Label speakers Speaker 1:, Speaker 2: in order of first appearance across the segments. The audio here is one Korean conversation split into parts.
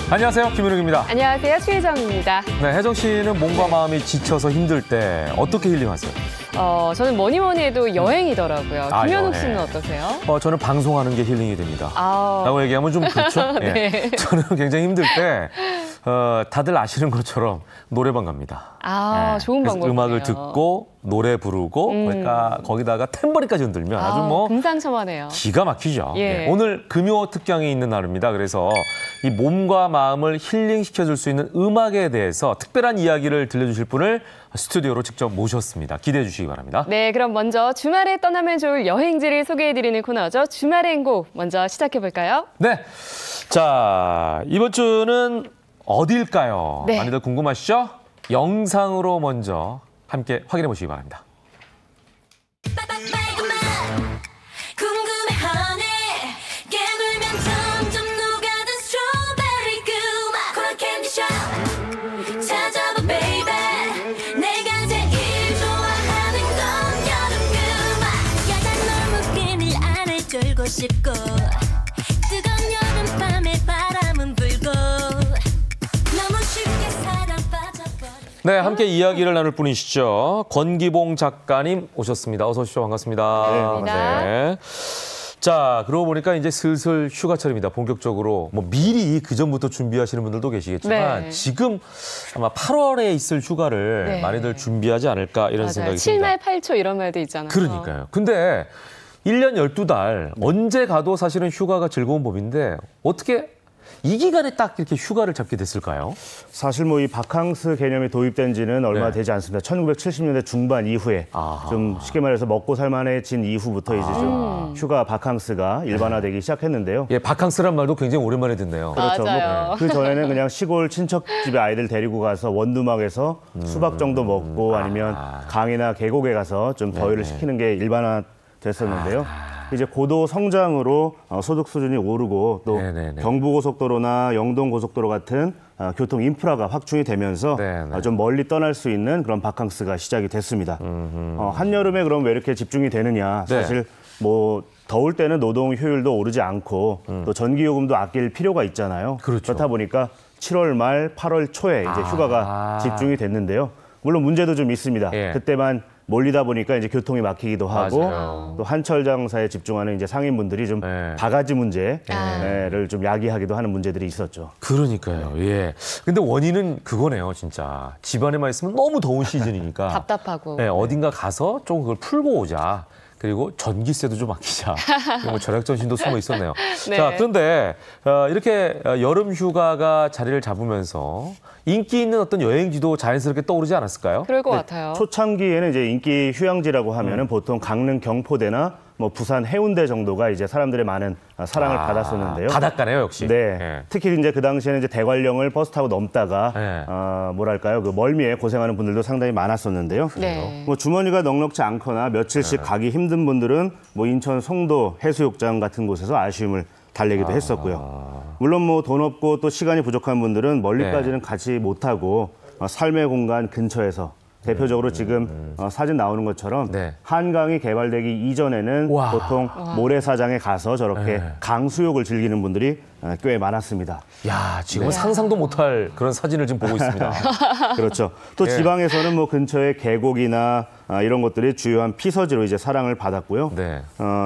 Speaker 1: 안녕하세요, 김윤욱입니다.
Speaker 2: 안녕하세요, 최혜정입니다.
Speaker 1: 네, 혜정 씨는 몸과 마음이 지쳐서 힘들 때 어떻게 힐링하세요?
Speaker 2: 저는 뭐니 해도 여행이더라고요. 김윤욱
Speaker 1: 여행.
Speaker 2: 씨는 어떠세요?
Speaker 1: 저는 방송하는 게 힐링이 됩니다. 라고 얘기하면 좀 그렇죠?
Speaker 2: 네.
Speaker 1: 예. 저는 굉장히 힘들 때 다들 아시는 것처럼 노래방 갑니다.
Speaker 2: 좋은 방법이네요.
Speaker 1: 음악을 듣고 노래 부르고 그러니까 거기다가 탬버린까지 흔들면 아주 뭐
Speaker 2: 금상첨화네요.
Speaker 1: 기가 막히죠.
Speaker 2: 예.
Speaker 1: 네. 오늘 금요 특강이 있는 날입니다. 그래서 이 몸과 마음을 힐링시켜줄 수 있는 음악에 대해서 특별한 이야기를 들려주실 분을 스튜디오로 직접 모셨습니다. 기대해 주시기 바랍니다.
Speaker 2: 네, 그럼 먼저 주말에 떠나면 좋을 여행지를 소개해드리는 코너죠. 주말의 행곡 먼저 시작해볼까요?
Speaker 1: 네, 자 이번 주는 어딜까요?
Speaker 2: 네.
Speaker 1: 많이들 궁금하시죠? 영상으로 먼저 함께 확인해 보시기 바랍니다.
Speaker 3: 싶고 뜨거운 여름밤에 바람은 불고 너무 쉽게 사랑 빠져버려.
Speaker 1: 네, 함께 이야기를 나눌 분이시죠. 권기봉 작가님 오셨습니다. 어서 오십시오. 반갑습니다.
Speaker 2: 반갑습니다.
Speaker 1: 네. 자, 그러고 보니까 이제 슬슬 휴가철입니다. 본격적으로 뭐 미리 그 전부터 준비하시는 분들도 계시겠지만
Speaker 2: 네.
Speaker 1: 지금 아마 8월에 있을 휴가를
Speaker 2: 네.
Speaker 1: 많이들 준비하지 않을까 이런
Speaker 2: 맞아요.
Speaker 1: 생각이 듭니다.
Speaker 2: 7말 8초 이런 말도 있잖아요.
Speaker 1: 그러니까요. 근데 1년 12달 언제 가도 사실은 휴가가 즐거운 법인데 어떻게 이 기간에 딱 이렇게 휴가를 잡게 됐을까요?
Speaker 4: 사실 뭐 이 바캉스 개념이 도입된 지는 얼마
Speaker 1: 네.
Speaker 4: 되지 않습니다. 1970년대 중반 이후에 좀 쉽게 말해서 먹고 살만해진 이후부터 이제 좀 휴가 바캉스가 일반화되기 시작했는데요.
Speaker 1: 예, 바캉스란 말도 굉장히 오랜만에 듣네요.
Speaker 4: 그렇죠.
Speaker 2: 맞아요.
Speaker 4: 그 전에는 그냥 시골 친척 집에 아이들 데리고 가서 원두막에서 수박 정도 먹고 아니면 강이나 계곡에 가서 좀 더위를 식히는 게 일반화됐었는데요. 이제 고도 성장으로 소득 수준이 오르고 또
Speaker 1: 네네네.
Speaker 4: 경부고속도로나 영동고속도로 같은 교통 인프라가 확충이 되면서
Speaker 1: 네네.
Speaker 4: 좀 멀리 떠날 수 있는 그런 바캉스가 시작이 됐습니다. 한여름에 그럼 왜 이렇게 집중이 되느냐.
Speaker 1: 네.
Speaker 4: 사실 뭐 더울 때는 노동 효율도 오르지 않고 또 전기요금도 아낄 필요가 있잖아요.
Speaker 1: 그렇죠.
Speaker 4: 그렇다 보니까 7월 말 8월 초에 이제 휴가가 집중이 됐는데요. 물론 문제도 좀 있습니다.
Speaker 1: 예.
Speaker 4: 그때만 몰리다 보니까 이제 교통이 막히기도 하고
Speaker 1: 맞아요.
Speaker 4: 또 한철 장사에 집중하는 이제 상인분들이 좀
Speaker 1: 네.
Speaker 4: 바가지 문제를 좀 야기하기도 하는 문제들이 있었죠.
Speaker 1: 그러니까요. 예. 근데 원인은 그거네요, 진짜. 집안에만 있으면 너무 더운 시즌이니까.
Speaker 2: 답답하고.
Speaker 1: 네, 어딘가 가서 좀 그걸 풀고 오자. 그리고 전기세도 좀 아끼자. 뭐 절약전신도 숨어 있었네요.
Speaker 2: 네.
Speaker 1: 자, 그런데 이렇게 여름 휴가가 자리를 잡으면서 인기 있는 어떤 여행지도 자연스럽게 떠오르지 않았을까요?
Speaker 2: 그럴 것 같아요.
Speaker 4: 초창기에는 이제 인기 휴양지라고 하면은 보통 강릉 경포대나 뭐 부산 해운대 정도가 이제 사람들의 많은 사랑을 받았었는데요.
Speaker 1: 바닷가네요, 역시.
Speaker 4: 네.
Speaker 1: 예.
Speaker 4: 특히 이제 그 당시에는 이제 대관령을 버스 타고 넘다가
Speaker 1: 네.
Speaker 4: 뭐랄까요, 그 멀미에 고생하는 분들도 상당히 많았었는데요.
Speaker 2: 네.
Speaker 4: 뭐 주머니가 넉넉지 않거나 며칠씩 가기 힘든 분들은 뭐 인천 송도 해수욕장 같은 곳에서 아쉬움을 달래기도 했었고요. 물론 뭐 돈 없고 또 시간이 부족한 분들은 멀리까지는 가지 못하고 삶의 공간 근처에서 대표적으로 지금 사진 나오는 것처럼
Speaker 1: 네.
Speaker 4: 한강이 개발되기 이전에는
Speaker 1: 와.
Speaker 4: 보통 모래사장에 가서 저렇게 강수욕을 즐기는 분들이 꽤 많았습니다.
Speaker 1: 야, 지금은 상상도 못할 그런 사진을 지금 보고 있습니다.
Speaker 4: 그렇죠. 또
Speaker 1: 예.
Speaker 4: 지방에서는 뭐 근처에 계곡이나 이런 것들이 주요한 피서지로 이제 사랑을 받았고요.
Speaker 1: 네.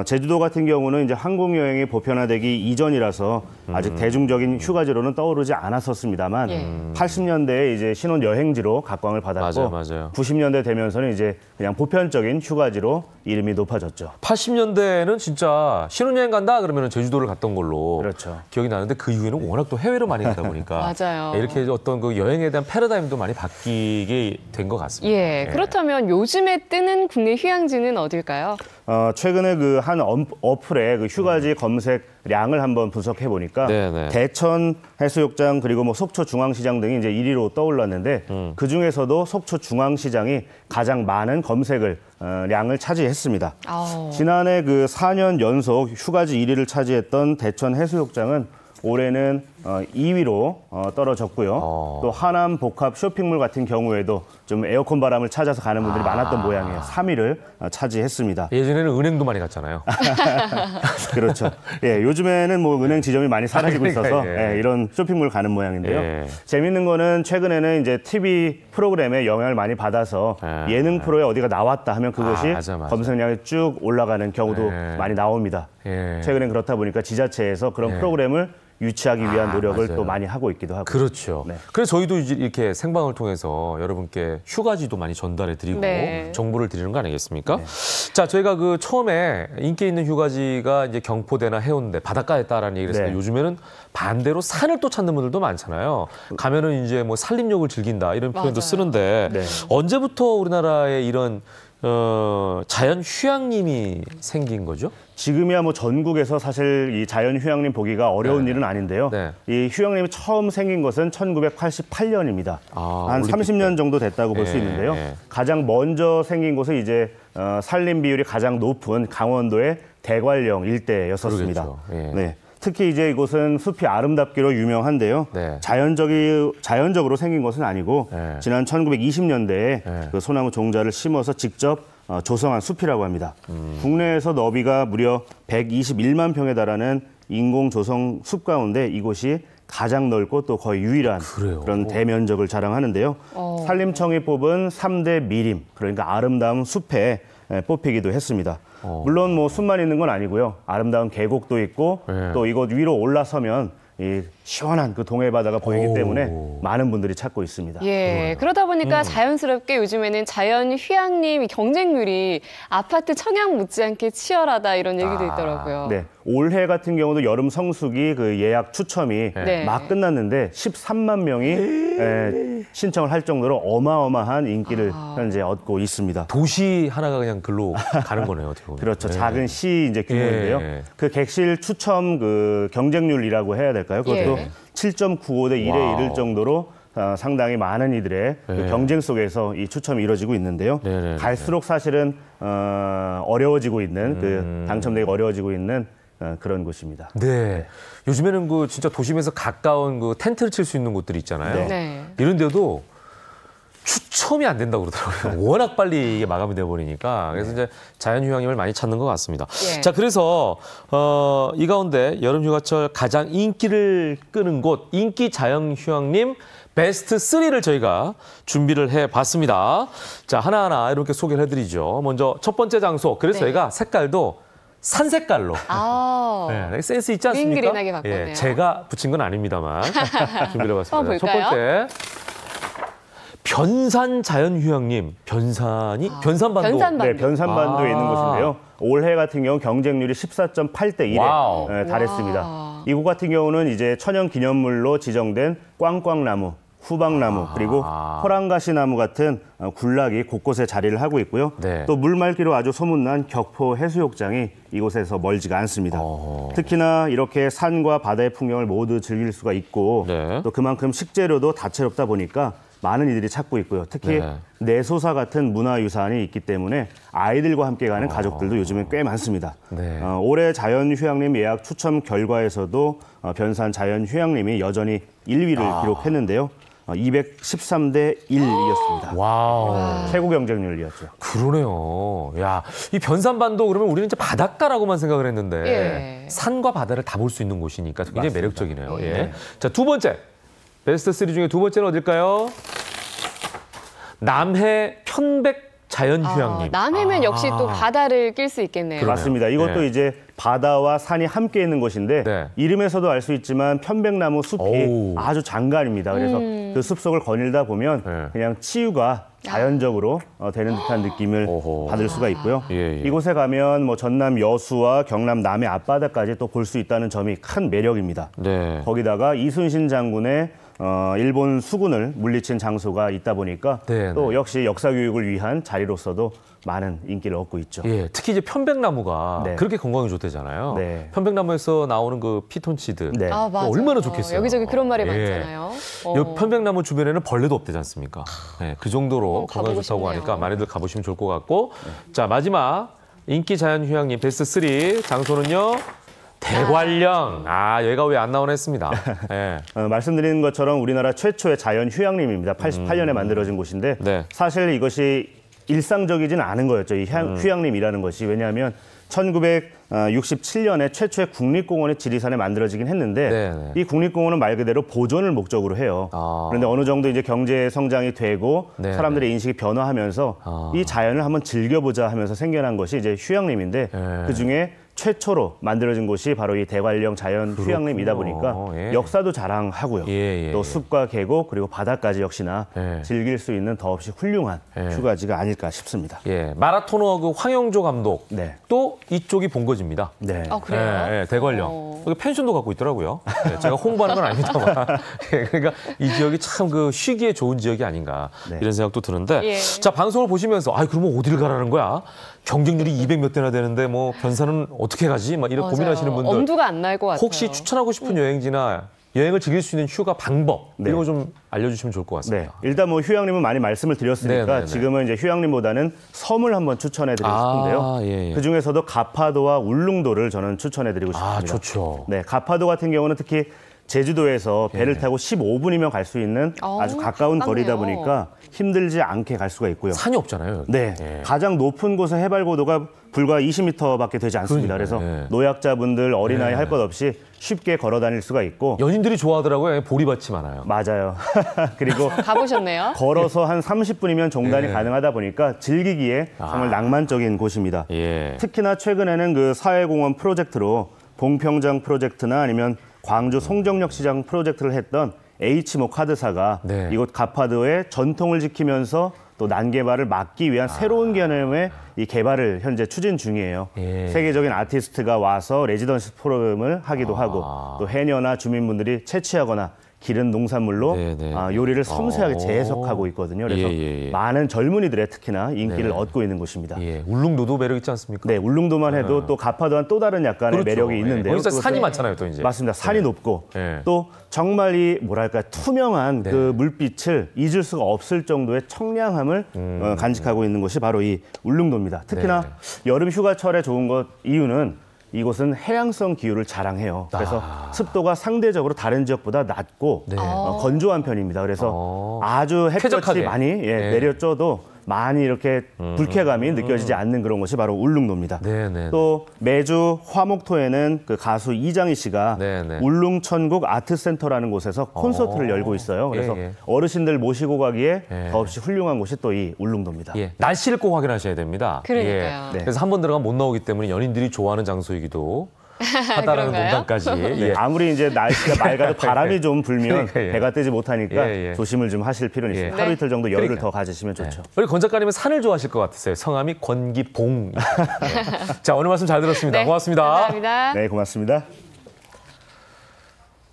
Speaker 4: 제주도 같은 경우는 이제 항공 여행이 보편화되기 이전이라서 아직 대중적인 휴가지로는 떠오르지 않았었습니다만 80년대에 이제 신혼 여행지로 각광을 받았고
Speaker 1: 맞아요.
Speaker 4: 90년대 되면서는 이제 그냥 보편적인 휴가지로 이름이 높아졌죠.
Speaker 1: 80년대에는 진짜 신혼여행 간다 그러면 제주도를 갔던 걸로
Speaker 4: 그렇죠.
Speaker 1: 기억이 나는데 그 이후에는 워낙 또 해외로 많이 가다 보니까
Speaker 2: 맞아요.
Speaker 1: 이렇게 어떤 그 여행에 대한 패러다임도 많이 바뀌게 된 것 같습니다.
Speaker 2: 예, 그렇다면 요즘에 뜨는 국내 휴양지는 어딜까요?
Speaker 4: 최근에 그 한 어플에 그 휴가지 검색량을 한번 분석해 보니까
Speaker 1: 네네.
Speaker 4: 대천 해수욕장 그리고 뭐 속초 중앙시장 등이 이제 1위로 떠올랐는데 그 중에서도 속초 중앙시장이 가장 많은 검색을 량을 차지했습니다. 지난해 그 4년 연속 휴가지 1위를 차지했던 대천 해수욕장은 올해는 2위로 떨어졌고요. 또 하남 복합 쇼핑몰 같은 경우에도 좀 에어컨 바람을 찾아서 가는 분들이 많았던 모양이에요. 3위를 차지했습니다.
Speaker 1: 예전에는 은행도 많이 갔잖아요.
Speaker 4: 그렇죠. 예, 요즘에는 뭐 은행 지점이 많이 사라지고 있어서
Speaker 1: 예.
Speaker 4: 예, 이런 쇼핑몰 가는 모양인데요.
Speaker 1: 예.
Speaker 4: 재밌는 거는 최근에는 이제 TV 프로그램에 영향을 많이 받아서 예능 프로에 어디가 나왔다 하면 그것이
Speaker 1: 맞아.
Speaker 4: 검색량이 쭉 올라가는 경우도
Speaker 1: 예.
Speaker 4: 많이 나옵니다.
Speaker 1: 예.
Speaker 4: 최근엔 그렇다 보니까 지자체에서 그런 프로그램을 유치하기 위한 노력을
Speaker 1: 맞아요.
Speaker 4: 또 많이 하고 있기도 하고.
Speaker 1: 그렇죠.
Speaker 4: 네.
Speaker 1: 그래서 저희도 이제 이렇게 생방을 통해서 여러분께 휴가지도 많이 전달해 드리고
Speaker 2: 네.
Speaker 1: 정보를 드리는 거 아니겠습니까? 자, 저희가 그 처음에 인기 있는 휴가지가 이제 경포대나 해운대, 바닷가였다라는 얘기를 했는데
Speaker 4: 네.
Speaker 1: 요즘에는 반대로 산을 또 찾는 분들도 많잖아요. 가면은 이제 뭐 산림욕을 즐긴다 이런 표현도
Speaker 2: 맞아요.
Speaker 1: 쓰는데
Speaker 4: 네.
Speaker 1: 언제부터 우리나라에 이런 자연 휴양림이 생긴 거죠?
Speaker 4: 지금이야 뭐 전국에서 사실 이 자연 휴양림 보기가 어려운 일은 아닌데요.
Speaker 1: 네.
Speaker 4: 이 휴양림이 처음 생긴 것은 1988년입니다. 한
Speaker 1: 올림픽
Speaker 4: 30년 정도 됐다고 볼 수
Speaker 1: 예,
Speaker 4: 있는데요.
Speaker 1: 예.
Speaker 4: 가장 먼저 생긴 곳은 이제 산림 비율이 가장 높은 강원도의 대관령 일대였었습니다.
Speaker 1: 그러겠죠. 예.
Speaker 4: 네. 특히 이제 이곳은 숲이 아름답기로 유명한데요.
Speaker 1: 네.
Speaker 4: 자연적으로 생긴 것은 아니고
Speaker 1: 네.
Speaker 4: 지난 1920년대에
Speaker 1: 네.
Speaker 4: 그 소나무 종자를 심어서 직접 조성한 숲이라고 합니다. 국내에서 너비가 무려 121만 평에 달하는 인공 조성 숲 가운데 이곳이 가장 넓고 또 거의 유일한
Speaker 1: 그래요?
Speaker 4: 그런 대면적을 자랑하는데요. 산림청이 뽑은 3대 미림, 그러니까 아름다운 숲에 뽑히기도 했습니다. 물론 뭐 숲만 있는 건 아니고요. 아름다운 계곡도 있고
Speaker 1: 네.
Speaker 4: 또 이곳 위로 올라서면 이 시원한 그 동해 바다가 보이기 때문에 많은 분들이 찾고 있습니다.
Speaker 2: 예, 그러다 보니까 자연스럽게 요즘에는 자연 휴양림 경쟁률이 아파트 청약 못지않게 치열하다 이런 얘기도 있더라고요.
Speaker 4: 네, 올해 같은 경우도 여름 성수기 그 예약 추첨이
Speaker 2: 네.
Speaker 4: 막 끝났는데 13만 명이 신청을 할 정도로 어마어마한 인기를 현재 얻고 있습니다.
Speaker 1: 도시 하나가 그냥 글로 가는 거네요, 어떻게 보면.
Speaker 4: 그렇죠.
Speaker 1: 네.
Speaker 4: 작은 시 이제 규모인데요.
Speaker 1: 예.
Speaker 4: 그 객실 추첨 그 경쟁률이라고 해야 될까요? 그것도
Speaker 2: 예.
Speaker 4: 7.95대 1에
Speaker 1: 와우.
Speaker 4: 이를 정도로 상당히 많은 이들의 그 경쟁 속에서 이 추첨이 이루어지고 있는데요.
Speaker 1: 네네네.
Speaker 4: 갈수록 사실은 어려워지고 있는 그 당첨되기 어려워지고 있는 그런 곳입니다.
Speaker 1: 네. 요즘에는 그 진짜 도심에서 가까운 그 텐트를 칠 수 있는 곳들이 있잖아요.
Speaker 2: 네.
Speaker 1: 이런데도 추첨이 안 된다고 그러더라고요. 워낙 빨리 이게 마감이 돼버리니까. 그래서 이제 자연휴양림을 많이 찾는 것 같습니다.
Speaker 2: 예.
Speaker 1: 자, 그래서 이 가운데 여름휴가철 가장 인기를 끄는 곳, 인기 자연휴양림 베스트 3를 저희가 준비를 해봤습니다. 자, 하나하나 이렇게 소개를 해드리죠. 먼저 첫 번째 장소. 그래서
Speaker 2: 네.
Speaker 1: 저희가 색깔도 산 색깔로. 네, 센스 있지 않습니까?
Speaker 2: 그린그린하게 바꿨네요.
Speaker 1: 예, 제가 붙인 건 아닙니다만 준비를 해봤습니다.
Speaker 2: 한번
Speaker 1: 첫
Speaker 2: 볼까요?
Speaker 1: 번째. 변산 자연휴양림. 변산이? 변산반도.
Speaker 2: 변산반도.
Speaker 4: 네, 변산반도에 있는 곳인데요. 올해 같은 경우 경쟁률이 14.8대 1에
Speaker 1: 와우.
Speaker 4: 달했습니다.
Speaker 2: 와.
Speaker 4: 이곳 같은 경우는 이제 천연 기념물로 지정된 꽝꽝나무, 후박나무, 그리고 호랑가시나무 같은 군락이 곳곳에 자리를 하고 있고요.
Speaker 1: 네.
Speaker 4: 또 물맑기로 아주 소문난 격포 해수욕장이 이곳에서 멀지가 않습니다. 특히나 이렇게 산과 바다의 풍경을 모두 즐길 수가 있고
Speaker 1: 네.
Speaker 4: 또 그만큼 식재료도 다채롭다 보니까 많은 이들이 찾고 있고요. 특히
Speaker 1: 네.
Speaker 4: 내소사 같은 문화유산이 있기 때문에 아이들과 함께 가는 가족들도 요즘에 꽤 많습니다.
Speaker 1: 네.
Speaker 4: 올해 자연휴양림 예약 추첨 결과에서도 변산 자연휴양림이 여전히 1위를 기록했는데요. 213대 1이었습니다.
Speaker 1: 와우.
Speaker 4: 최고 경쟁률이었죠.
Speaker 1: 그러네요. 야, 이 변산반도 그러면 우리는 이제 바닷가라고만 생각을 했는데
Speaker 2: 예.
Speaker 1: 산과 바다를 다 볼 수 있는 곳이니까 굉장히
Speaker 4: 맞습니다.
Speaker 1: 매력적이네요. 예. 자, 두 번째. 베스트 3 중에 두 번째는 어딜까요? 남해 편백 자연휴양림.
Speaker 2: 남해면 역시 또 바다를 낄 수 있겠네요.
Speaker 4: 맞습니다. 이것도
Speaker 1: 네.
Speaker 4: 이제 바다와 산이 함께 있는 곳인데
Speaker 1: 네.
Speaker 4: 이름에서도 알 수 있지만 편백나무 숲이
Speaker 1: 오우.
Speaker 4: 아주 장관입니다. 그래서 그 숲속을 거닐다 보면
Speaker 1: 네.
Speaker 4: 그냥 치유가 자연적으로 되는 듯한 느낌을
Speaker 1: 오호.
Speaker 4: 받을 수가 있고요.
Speaker 1: 예, 예.
Speaker 4: 이곳에 가면 뭐 전남 여수와 경남 남해 앞바다까지 또 볼 수 있다는 점이 큰 매력입니다.
Speaker 1: 네.
Speaker 4: 거기다가 이순신 장군의 일본 수군을 물리친 장소가 있다 보니까
Speaker 1: 네,
Speaker 4: 또 역시 역사 교육을 위한 자리로서도 많은 인기를 얻고 있죠.
Speaker 1: 예, 특히 이제 편백나무가
Speaker 4: 네.
Speaker 1: 그렇게 건강에 좋대잖아요.
Speaker 4: 네.
Speaker 1: 편백나무에서 나오는 그 피톤치드.
Speaker 4: 네.
Speaker 2: 아, 맞아요.
Speaker 1: 얼마나 좋겠어요.
Speaker 2: 여기저기 그런 말이
Speaker 1: 예.
Speaker 2: 많잖아요.
Speaker 1: 이 편백나무 주변에는 벌레도 없대지 않습니까? 네, 그 정도로
Speaker 2: 한번
Speaker 1: 건강에
Speaker 2: 가보고
Speaker 1: 좋다고
Speaker 2: 싶네요.
Speaker 1: 하니까 많이들 가보시면 좋을 것 같고. 자, 마지막 인기 자연휴양림 베스트 3 장소는요. 대관령. 여기가 왜 안 나오나 했습니다. 네.
Speaker 4: 말씀드린 것처럼 우리나라 최초의 자연 휴양림입니다. 88년에 만들어진 곳인데
Speaker 1: 네.
Speaker 4: 사실 이것이 일상적이지는 않은 거였죠. 이 휴양림이라는 것이. 왜냐하면 1967년에 최초의 국립공원이 지리산에 만들어지긴 했는데
Speaker 1: 네네.
Speaker 4: 이 국립공원은 말 그대로 보존을 목적으로 해요. 그런데 어느 정도 이제 경제 성장이 되고
Speaker 1: 네네.
Speaker 4: 사람들의 인식이 변화하면서 이 자연을 한번 즐겨보자 하면서 생겨난 것이 이제 휴양림인데 그중에 최초로 만들어진 곳이 바로 이 대관령 자연 휴양림이다 보니까
Speaker 1: 예.
Speaker 4: 역사도 자랑하고요.
Speaker 1: 예.
Speaker 4: 또 숲과 계곡 그리고 바다까지 역시나
Speaker 1: 예.
Speaker 4: 즐길 수 있는 더없이 훌륭한 휴가지가 아닐까 싶습니다.
Speaker 1: 예, 마라토너 그 황영조 감독
Speaker 4: 네.
Speaker 1: 또 이쪽이 본거지입니다.
Speaker 4: 네.
Speaker 2: 그래요?
Speaker 1: 예, 대관령. 여기 펜션도 갖고 있더라고요. 예, 제가 홍보하는 건 아닙니다만. 예, 그러니까 이 지역이 참 그 쉬기에 좋은 지역이 아닌가
Speaker 4: 네.
Speaker 1: 이런 생각도 드는데.
Speaker 2: 예.
Speaker 1: 자, 방송을 보시면서 그러면 어디를 가라는 거야? 경쟁률이 200 몇 대나 되는데 뭐 변산은 어떻게 가지? 막 이런
Speaker 2: 맞아요.
Speaker 1: 고민하시는 분들.
Speaker 2: 엄두가 안 날 것 같아요.
Speaker 1: 혹시 추천하고 싶은 여행지나 여행을 즐길 수 있는 휴가 방법
Speaker 4: 네.
Speaker 1: 이런 거 좀 알려주시면 좋을 것
Speaker 4: 네,
Speaker 1: 같습니다.
Speaker 4: 일단 뭐 휴양림은 많이 말씀을 드렸으니까
Speaker 1: 네네네.
Speaker 4: 지금은 이제 휴양림보다는 섬을 한번 추천해드리고 싶은데요.
Speaker 1: 예.
Speaker 4: 그 중에서도 가파도와 울릉도를 저는 추천해드리고 싶습니다.
Speaker 1: 좋죠.
Speaker 4: 네, 가파도 같은 경우는 특히 제주도에서 배를 타고 15분이면 갈 수 있는 아주 가까운
Speaker 2: 가깝네요.
Speaker 4: 거리다 보니까 힘들지 않게 갈 수가 있고요.
Speaker 1: 산이 없잖아요. 여기.
Speaker 4: 네,
Speaker 1: 예.
Speaker 4: 가장 높은 곳의 해발 고도가 불과 20m밖에 되지 않습니다.
Speaker 1: 그러니까요.
Speaker 4: 그래서
Speaker 1: 예.
Speaker 4: 노약자분들, 어린아이 할 것 없이 쉽게 걸어 다닐 수가 있고
Speaker 1: 연인들이 좋아하더라고요. 보리밭이 많아요.
Speaker 4: 맞아요. 그리고
Speaker 2: 가보셨네요?
Speaker 4: 걸어서 한 30분이면 종단이
Speaker 1: 예.
Speaker 4: 가능하다 보니까 즐기기에 정말 낭만적인 곳입니다.
Speaker 1: 예.
Speaker 4: 특히나 최근에는 그 사회공원 프로젝트로 봉평장 프로젝트나 아니면 광주 송정역 시장 프로젝트를 했던 H모 카드사가
Speaker 1: 네.
Speaker 4: 이곳 가파도의 전통을 지키면서 또 난개발을 막기 위한 새로운 개념의 이 개발을 현재 추진 중이에요.
Speaker 1: 예.
Speaker 4: 세계적인 아티스트가 와서 레지던시 프로그램을 하기도 하고 또 해녀나 주민분들이 채취하거나 기른 농산물로
Speaker 1: 네네.
Speaker 4: 요리를 섬세하게 재해석하고 있거든요. 그래서
Speaker 1: 예.
Speaker 4: 많은 젊은이들의 특히나 인기를
Speaker 1: 네.
Speaker 4: 얻고 있는 곳입니다.
Speaker 1: 예. 울릉도도 매력 있지 않습니까?
Speaker 4: 네, 울릉도만 해도 또 가파도한 또 다른 약간의
Speaker 1: 그렇죠.
Speaker 4: 매력이 있는데요.
Speaker 1: 거기서
Speaker 4: 그것은-
Speaker 1: 산이 많잖아요, 또 이제.
Speaker 4: 맞습니다. 산이 높고
Speaker 1: 네.
Speaker 4: 또 정말 이 뭐랄까 투명한
Speaker 1: 네.
Speaker 4: 그 물빛을 잊을 수가 없을 정도의 청량함을 간직하고 있는 곳이 바로 이 울릉도입니다. 특히나 여름 휴가철에 좋은 것 이유는 이곳은 해양성 기후를 자랑해요. 그래서 습도가 상대적으로 다른 지역보다 낮고
Speaker 1: 네.
Speaker 4: 건조한 편입니다. 그래서 아주 햇볕이
Speaker 1: 쾌적하게.
Speaker 4: 많이 내려쪄도 많이 이렇게 불쾌감이 느껴지지 않는 그런 곳이 바로 울릉도입니다.
Speaker 1: 네네.
Speaker 4: 또 매주 화목토에는 그 가수 이장희 씨가
Speaker 1: 네네.
Speaker 4: 울릉천국 아트센터라는 곳에서 콘서트를 열고 있어요. 그래서
Speaker 1: 예.
Speaker 4: 어르신들 모시고 가기에
Speaker 1: 예.
Speaker 4: 더없이 훌륭한 곳이 또 이 울릉도입니다.
Speaker 1: 예. 날씨를 꼭 확인하셔야 됩니다.
Speaker 2: 그러니까요.
Speaker 1: 예. 그래서 한 번 들어가면 못 나오기 때문에 연인들이 좋아하는 장소이기도 하다라는
Speaker 2: 그런가요?
Speaker 1: 농담까지.
Speaker 4: 네,
Speaker 1: 예.
Speaker 4: 아무리 이제 날씨가 맑아도 바람이 좀 불면
Speaker 1: 그러니까, 예.
Speaker 4: 배가 뜨지 못하니까
Speaker 1: 예.
Speaker 4: 조심을 좀 하실 필요는 있습니다.
Speaker 2: 네.
Speaker 4: 하루 이틀 정도 여유를
Speaker 1: 그러니까요.
Speaker 4: 더 가지시면 좋죠.
Speaker 1: 우리 권 작가님은 산을 좋아하실 것 같으세요. 성함이 권기봉. 예. 자, 오늘 말씀 잘 들었습니다.
Speaker 2: 네,
Speaker 1: 고맙습니다.
Speaker 2: 감사합니다.
Speaker 4: 네, 고맙습니다.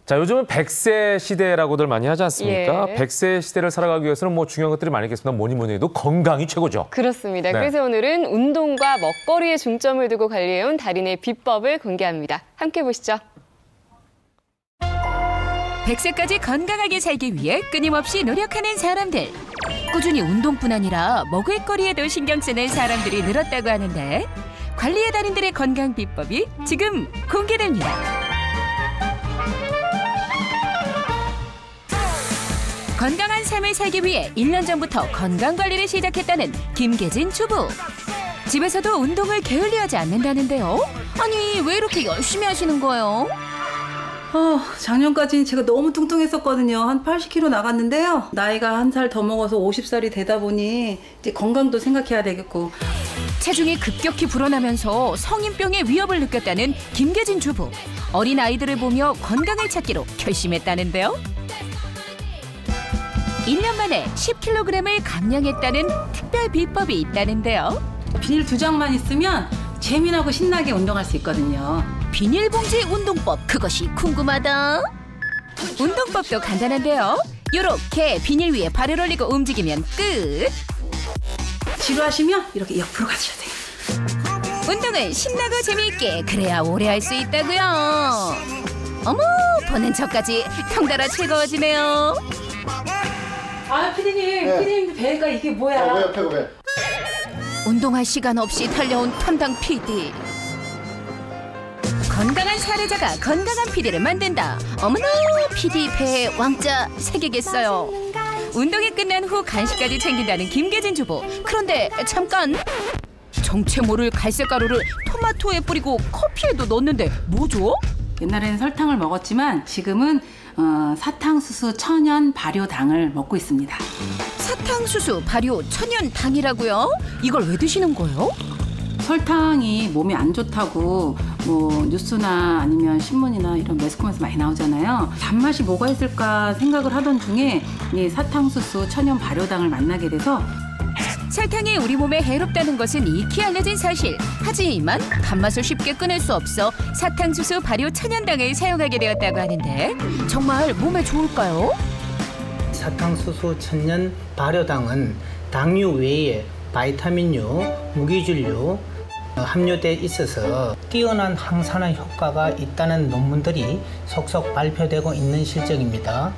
Speaker 1: 자, 요즘은 100세 시대라고들 많이 하지 않습니까?
Speaker 2: 예.
Speaker 1: 100세 시대를 살아가기 위해서는 뭐 중요한 것들이 많이 있겠습니다. 뭐니 해도 건강이 최고죠.
Speaker 2: 그렇습니다.
Speaker 1: 네.
Speaker 2: 그래서 오늘은 운동과 먹거리에 중점을 두고 관리해온 달인의 비법을 공개합니다. 함께 보시죠.
Speaker 5: 100세까지 건강하게 살기 위해 끊임없이 노력하는 사람들. 꾸준히 운동뿐 아니라 먹을거리에도 신경 쓰는 사람들이 늘었다고 하는데 관리의 달인들의 건강 비법이 지금 공개됩니다. 건강한 삶을 살기 위해 1년 전부터 건강관리를 시작했다는 김계진 주부. 집에서도 운동을 게을리하지 않는다는데요. 아니, 왜 이렇게 열심히 하시는 거예요?
Speaker 6: 작년까지는 제가 너무 뚱뚱했었거든요. 한 80kg 나갔는데요. 나이가 한 살 더 먹어서 50살이 되다 보니 이제 건강도 생각해야 되겠고.
Speaker 5: 체중이 급격히 불어나면서 성인병의 위협을 느꼈다는 김계진 주부. 어린 아이들을 보며 건강을 찾기로 결심했다는데요. 1년 만에 10kg을 감량했다는 특별 비법이 있다는데요.
Speaker 6: 비닐 2장만 있으면 재미나고 신나게 운동할 수 있거든요.
Speaker 5: 비닐봉지 운동법, 그것이 궁금하다. 운동법도 간단한데요. 요렇게 비닐 위에 발을 올리고 움직이면 끝.
Speaker 6: 지루하시면 이렇게 옆으로 가셔야 돼요.
Speaker 5: 운동은 신나고 재미있게, 그래야 오래 할 수 있다고요. 어머, 보는 저까지 덩달아 즐거워지네요.
Speaker 6: 피디님 배가 이게 뭐야?
Speaker 7: 왜?
Speaker 5: 운동할 시간 없이 달려온 탐당 PD. 건강한 사례자가 건강한 PD를 만든다. 어머나, PD 배에 왕자 새기겠어요. 운동이 끝난 후 간식까지 챙긴다는 김계진 주부. 그런데 잠깐! 정체 모를 갈색가루를 토마토에 뿌리고 커피에도 넣었는데 뭐죠?
Speaker 6: 옛날에는 설탕을 먹었지만 지금은 사탕수수 천연 발효당을 먹고 있습니다.
Speaker 5: 사탕수수 발효 천연당이라고요? 이걸 왜 드시는 거예요?
Speaker 6: 설탕이 몸에 안 좋다고 뭐 뉴스나 아니면 신문이나 이런 매스컴에서 많이 나오잖아요. 단맛이 뭐가 있을까 생각을 하던 중에 이 사탕수수 천연 발효당을 만나게 돼서
Speaker 5: 설탕이 우리 몸에 해롭다는 것은 익히 알려진 사실. 하지만 단맛을 쉽게 끊을 수 없어 사탕수수 발효 천연당을 사용하게 되었다고 하는데 정말 몸에 좋을까요?
Speaker 7: 사탕수수 천연 발효당은 당류 외에 바이타민류, 무기질류 함유돼 있어서 뛰어난 항산화 효과가 있다는 논문들이 속속 발표되고 있는 실정입니다.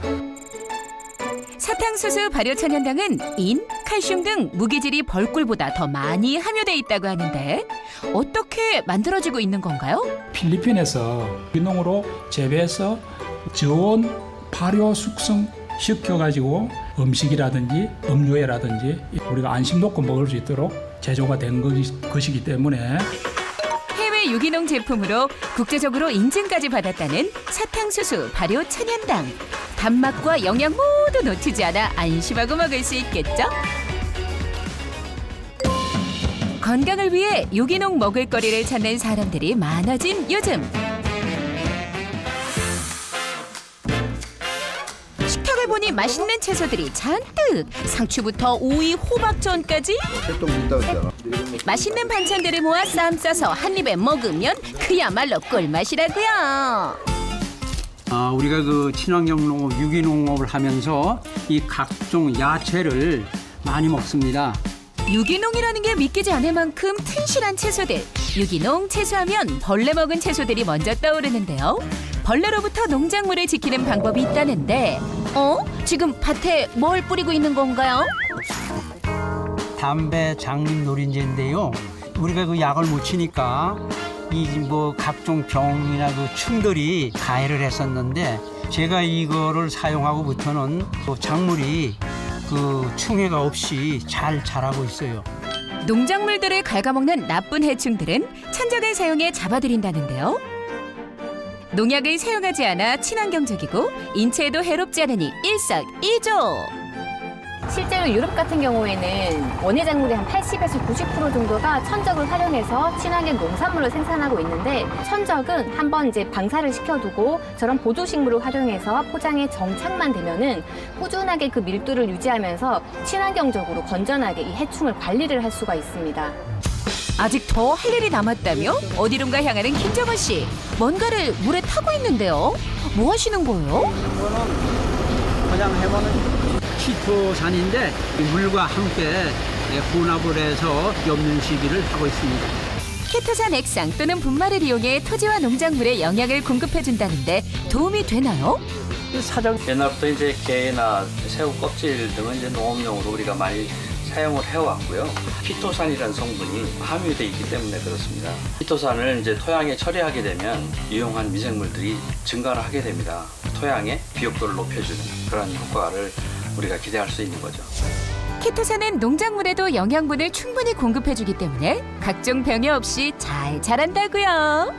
Speaker 5: 사탕수수 발효 천연당은 인, 칼슘 등 무기질이 벌꿀보다 더 많이 함유돼 있다고 하는데 어떻게 만들어지고 있는 건가요?
Speaker 8: 필리핀에서 유기농으로 재배해서 저온 발효 숙성 시켜가지고 음식이라든지 음료에라든지 우리가 안심 놓고 먹을 수 있도록 제조가 된 것이기 때문에
Speaker 5: 해외 유기농 제품으로 국제적으로 인증까지 받았다는 사탕수수 발효 천연당. 단맛과 영양 모두 놓치지 않아 안심하고 먹을 수 있겠죠? 건강을 위해 유기농 먹을거리를 찾는 사람들이 많아진 요즘. 식탁을 보니 맛있는 채소들이 잔뜩. 상추부터 오이, 호박전까지. 맛있는 반찬들을 모아 쌈 싸서 한 입에 먹으면 그야말로 꿀맛이라고요.
Speaker 9: 우리가 그 친환경 농업, 유기농업을 하면서 이 각종 야채를 많이 먹습니다.
Speaker 5: 유기농이라는 게 믿기지 않을 만큼 튼실한 채소들. 유기농 채소하면 벌레 먹은 채소들이 먼저 떠오르는데요. 벌레로부터 농작물을 지키는 방법이 있다는데 지금 밭에 뭘 뿌리고 있는 건가요?
Speaker 9: 담배 장림 노린재인데요. 우리가 그 약을 못 치니까 이 뭐 각종 병이나 그 충들이 가해를 했었는데 제가 이거를 사용하고부터는 작물이 그 충해가 없이 잘 자라고 있어요.
Speaker 5: 농작물들을 갉아먹는 나쁜 해충들은 천적을 사용해 잡아들인다는데요. 농약을 사용하지 않아 친환경적이고 인체에도 해롭지 않으니 일석이조.
Speaker 10: 실제로 유럽 같은 경우에는 원예 작물의 한 80에서 90% 정도가 천적을 활용해서 친환경 농산물을 생산하고 있는데 천적은 한번 이제 방사를 시켜두고 저런 보조식물을 활용해서 포장에 정착만 되면은 꾸준하게 그 밀도를 유지하면서 친환경적으로 건전하게 이 해충을 관리를 할 수가 있습니다.
Speaker 5: 아직 더 할 일이 남았다며 어디론가 향하는 김정은 씨. 뭔가를 물에 타고 있는데요. 뭐 하시는 거예요?
Speaker 9: 이거는 그냥 해보는 키토산인데 물과 함께 혼합을 해서 엽는 시기를 하고 있습니다.
Speaker 5: 키토산 액상 또는 분말을 이용해 토지와 농작물에 영양을 공급해준다는데 도움이 되나요?
Speaker 11: 사정 옛날부터 이제 게나 새우 껍질 등은 이제 농업용으로 우리가 많이 사용을 해왔고요. 키토산이라는 성분이 함유되어 있기 때문에 그렇습니다. 키토산을 이제 토양에 처리하게 되면 유용한 미생물들이 증가를 하게 됩니다. 토양의 비옥도를 높여주는 그런 효과를 우리가 기대할 수 있는 거죠.
Speaker 5: 키토산은 농작물에도 영양분을 충분히 공급해주기 때문에 각종 병이 없이 잘 자란다고요.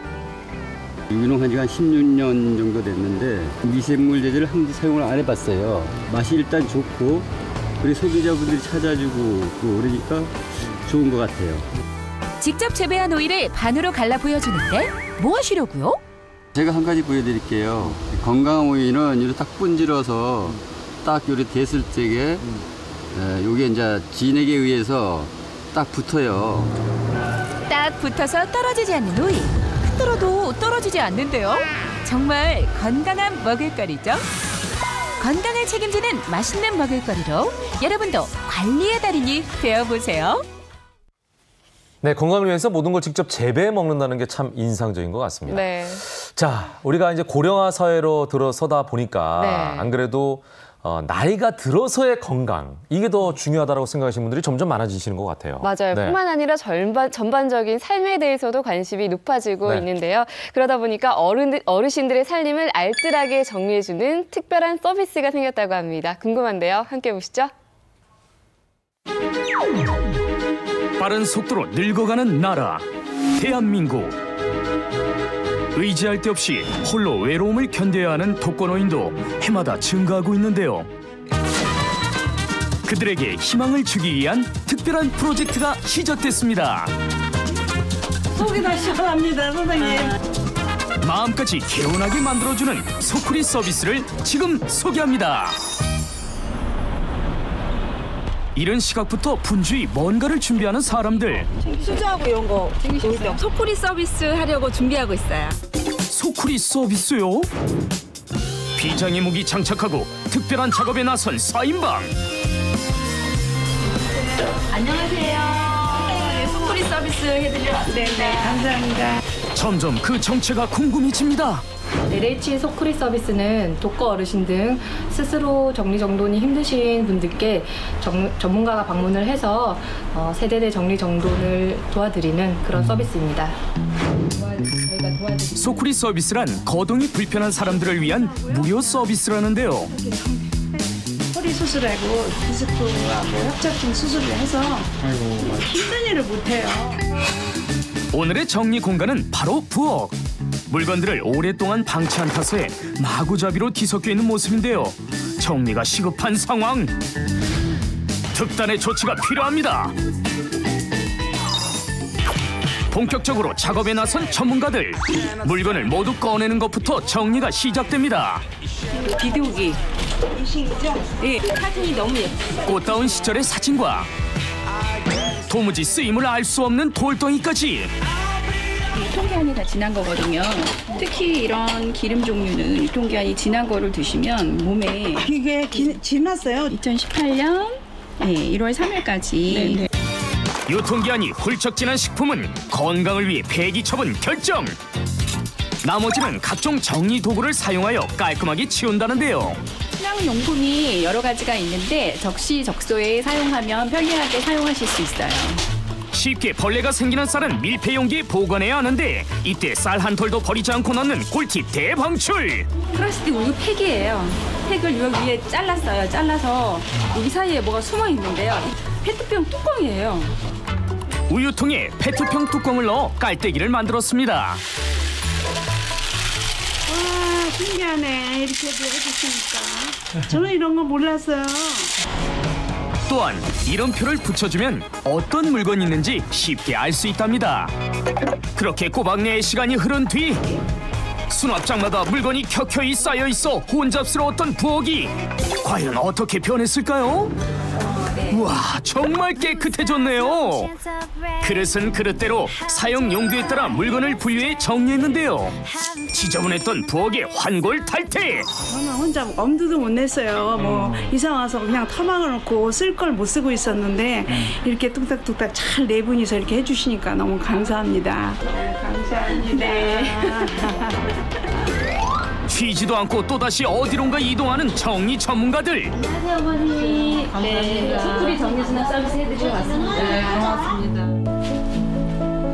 Speaker 12: 유기농 한 지가 한 16년 정도 됐는데 미생물 제제를 한 번도 사용을 안 해봤어요. 맛이 일단 좋고 우리 소비자분들이 찾아주고 그러니까 좋은 것 같아요.
Speaker 5: 직접 재배한 오이를 반으로 갈라 보여주는데 뭐 하시려고요?
Speaker 12: 제가 한 가지 보여드릴게요. 건강한 오이는 이렇게 딱 분질러서 딱 요리 됐을 적에 요게 이제 진액에 의해서 딱 붙어요.
Speaker 5: 딱 붙어서 떨어지지 않는 오이. 흔들어도 떨어지지 않는데요. 정말 건강한 먹을거리죠. 건강을 책임지는 맛있는 먹을거리로 여러분도 관리의 달인이 되어보세요.
Speaker 1: 네, 건강을 위해서 모든 걸 직접 재배해 먹는다는 게 참 인상적인 것 같습니다.
Speaker 2: 네.
Speaker 1: 자, 우리가 이제 고령화 사회로 들어서다 보니까
Speaker 2: 네.
Speaker 1: 안 그래도 나이가 들어서의 건강 이게 더 중요하다고 생각하시는 분들이 점점 많아지시는 것 같아요.
Speaker 2: 맞아요.
Speaker 1: 네.
Speaker 2: 뿐만 아니라 전반적인 삶에 대해서도 관심이 높아지고
Speaker 1: 네.
Speaker 2: 있는데요. 그러다 보니까 어르신들의 살림을 알뜰하게 정리해주는 특별한 서비스가 생겼다고 합니다. 궁금한데요. 함께 보시죠.
Speaker 13: 빠른 속도로 늙어가는 나라, 대한민국. 의지할 데 없이 홀로 외로움을 견뎌야 하는 독거노인도 해마다 증가하고 있는데요. 그들에게 희망을 주기 위한 특별한 프로젝트가 시작됐습니다.
Speaker 14: 속이 다 시원합니다, 선생님.
Speaker 13: 마음까지 개운하게 만들어주는 소쿠리 서비스를 지금 소개합니다. 이른 시각부터 분주히 뭔가를 준비하는 사람들.
Speaker 14: 수저하고 이런 거 챙기셨어요?
Speaker 15: 소쿠리 서비스 하려고 준비하고 있어요.
Speaker 13: 소쿠리 서비스요? 비장의 무기 장착하고 특별한 작업에 나선 4인방.
Speaker 15: 안녕하세요. 네, 소쿠리 서비스 해드리러 왔습니다. 네, 감사합니다.
Speaker 13: 점점 그 정체가 궁금해집니다.
Speaker 16: LH 소쿠리 서비스는 독거 어르신 등 스스로 정리정돈이 힘드신 분들께 전문가가 방문을 해서 세대대 정리정돈을 도와드리는 그런 서비스입니다.
Speaker 13: 소쿠리 서비스란 거동이 불편한 사람들을 위한 무료 서비스라는데요.
Speaker 14: 허리 수술하고 디스크하고 협착증 수술을 해서 힘든 일을 못해요.
Speaker 13: 오늘의 정리 공간은 바로 부엌. 물건들을 오랫동안 방치한 탓에 마구잡이로 뒤섞여 있는 모습인데요. 정리가 시급한 상황. 특단의 조치가 필요합니다. 본격적으로 작업에 나선 전문가들. 물건을 모두 꺼내는 것부터 정리가 시작됩니다.
Speaker 15: 비디오기. 예, 사진이 너무 예뻐요.
Speaker 13: 꽃다운 시절의 사진과 도무지 쓰임을 알 수 없는 돌덩이까지.
Speaker 17: 유통기한이 다 지난 거거든요. 특히 이런 기름 종류는 유통기한이 지난 거를 드시면 몸에
Speaker 14: 이게 지났어요?
Speaker 17: 2018년 1월 3일까지.
Speaker 14: 네네.
Speaker 13: 유통기한이 훌쩍 지난 식품은 건강을 위해 폐기 처분 결정. 나머지는 각종 정리 도구를 사용하여 깔끔하게 치운다는데요.
Speaker 17: 친환용품이 여러 가지가 있는데 적시적소에 사용하면 편리하게 사용하실 수 있어요.
Speaker 13: 쉽게 벌레가 생기는 쌀은 밀폐 용기에 보관해야 하는데 이때 쌀 한 톨도 버리지 않고 넣는 꿀팁 대방출.
Speaker 17: 플라스틱 우유 팩이에요. 팩을 여기 위에 잘랐어요. 잘라서 여기 사이에 뭐가 숨어 있는데요. 페트병 뚜껑이에요.
Speaker 13: 우유통에 페트병 뚜껑을 넣어 깔때기를 만들었습니다.
Speaker 14: 와, 신기하네. 이렇게도 해주시니까. 저는 이런 거 몰랐어요.
Speaker 13: 또한 이름표를 붙여주면 어떤 물건이 있는지 쉽게 알 수 있답니다. 그렇게 꼬박 4시간이 흐른 뒤 수납장마다 물건이 켜켜이 쌓여있어 혼잡스러웠던 부엌이 과연 어떻게 변했을까요? 우와, 정말 깨끗해졌네요. 그릇은 그릇대로 사용 용도에 따라 물건을 분류해 정리했는데요. 지저분했던 부엌의 환골탈태.
Speaker 14: 저는 혼자 엄두도 못 냈어요. 뭐 이사 와서 그냥 터막을 놓고 쓸 걸 못 쓰고 있었는데 이렇게 뚝딱뚝딱 잘 네 분이서 이렇게 해주시니까 너무 감사합니다. 감사합니다.
Speaker 13: 쉬지도 않고 또다시 어디론가 이동하는 정리 전문가들.
Speaker 17: 안녕하세요, 어머니. 감사합니다. 소쿠리 정리 수납 서비스 해드리러 왔습니다.
Speaker 14: 네, 고맙습니다.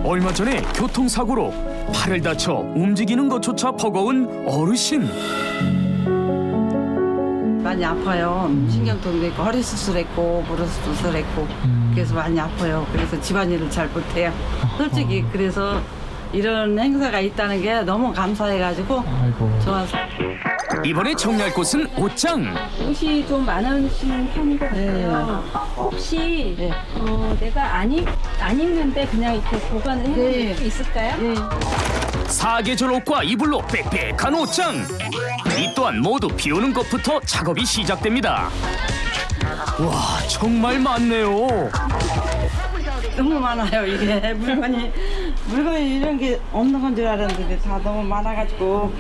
Speaker 13: 얼마 전에 교통사고로 팔을 다쳐 움직이는 것조차 버거운 어르신.
Speaker 18: 많이 아파요. 신경통도 있고 허리 수술했고 무릎 수술했고 그래서 많이 아파요. 그래서 집안일을 잘 못해요. 솔직히 그래서 이런 행사가 있다는 게 너무 감사해가지고 좋아서.
Speaker 13: 이번에 정리할 곳은 옷장.
Speaker 17: 옷이 좀 많으신 편인 것 같아요. 혹시 내가 안 입는데 그냥 이렇게 보관을 해놓을 수 있을까요?
Speaker 13: 사계절 옷과 이불로 빽빽한 옷장. 이 또한 모두 비우는 것부터 작업이 시작됩니다. 와, 정말 많네요.
Speaker 18: 너무 많아요. 이게 물건이 이런 게 없는 건 줄 알았는데 다 너무 많아가지고.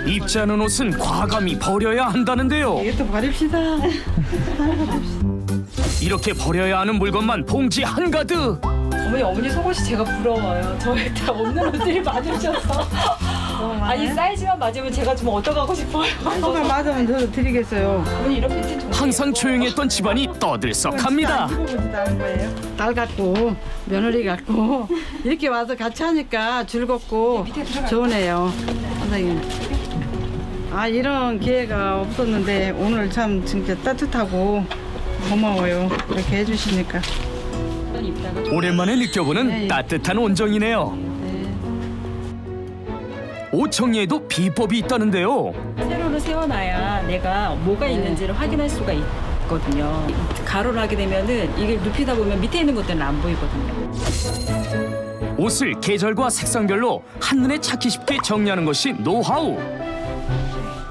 Speaker 13: 입지 않은 옷은 과감히 버려야 한다는데요.
Speaker 18: 이것도 버립시다.
Speaker 13: 이렇게 버려야 하는 물건만 봉지 한가득.
Speaker 16: 어머니 속옷이 제가 부러워요. 저 일단 없는 옷들이 많으셔서
Speaker 17: 아니 사이즈만 맞으면 제가 좀 얻어가고 싶어요.
Speaker 18: 사이즈만 맞으면 저도 드리겠어요.
Speaker 17: 오늘 이런 빈티지 좋네요.
Speaker 13: 항상 조용했던 집안이 떠들썩합니다.
Speaker 18: 딸 같고 며느리 같고 이렇게 와서 같이 하니까 즐겁고 좋으네요, 선생님. 아, 이런 기회가 없었는데 오늘 참 진짜 따뜻하고 고마워요. 이렇게 해주시니까.
Speaker 13: 오랜만에 느껴보는 따뜻한 온정이네요. 옷 정리에도 비법이 있다는데요.
Speaker 17: 세로를 세워놔야 내가 뭐가 있는지를 확인할 수가 있거든요. 가로를 하게 되면은 이게 눕히다 보면 밑에 있는 것들은 안 보이거든요.
Speaker 13: 옷을 계절과 색상별로 한눈에 찾기 쉽게 정리하는 것이 노하우.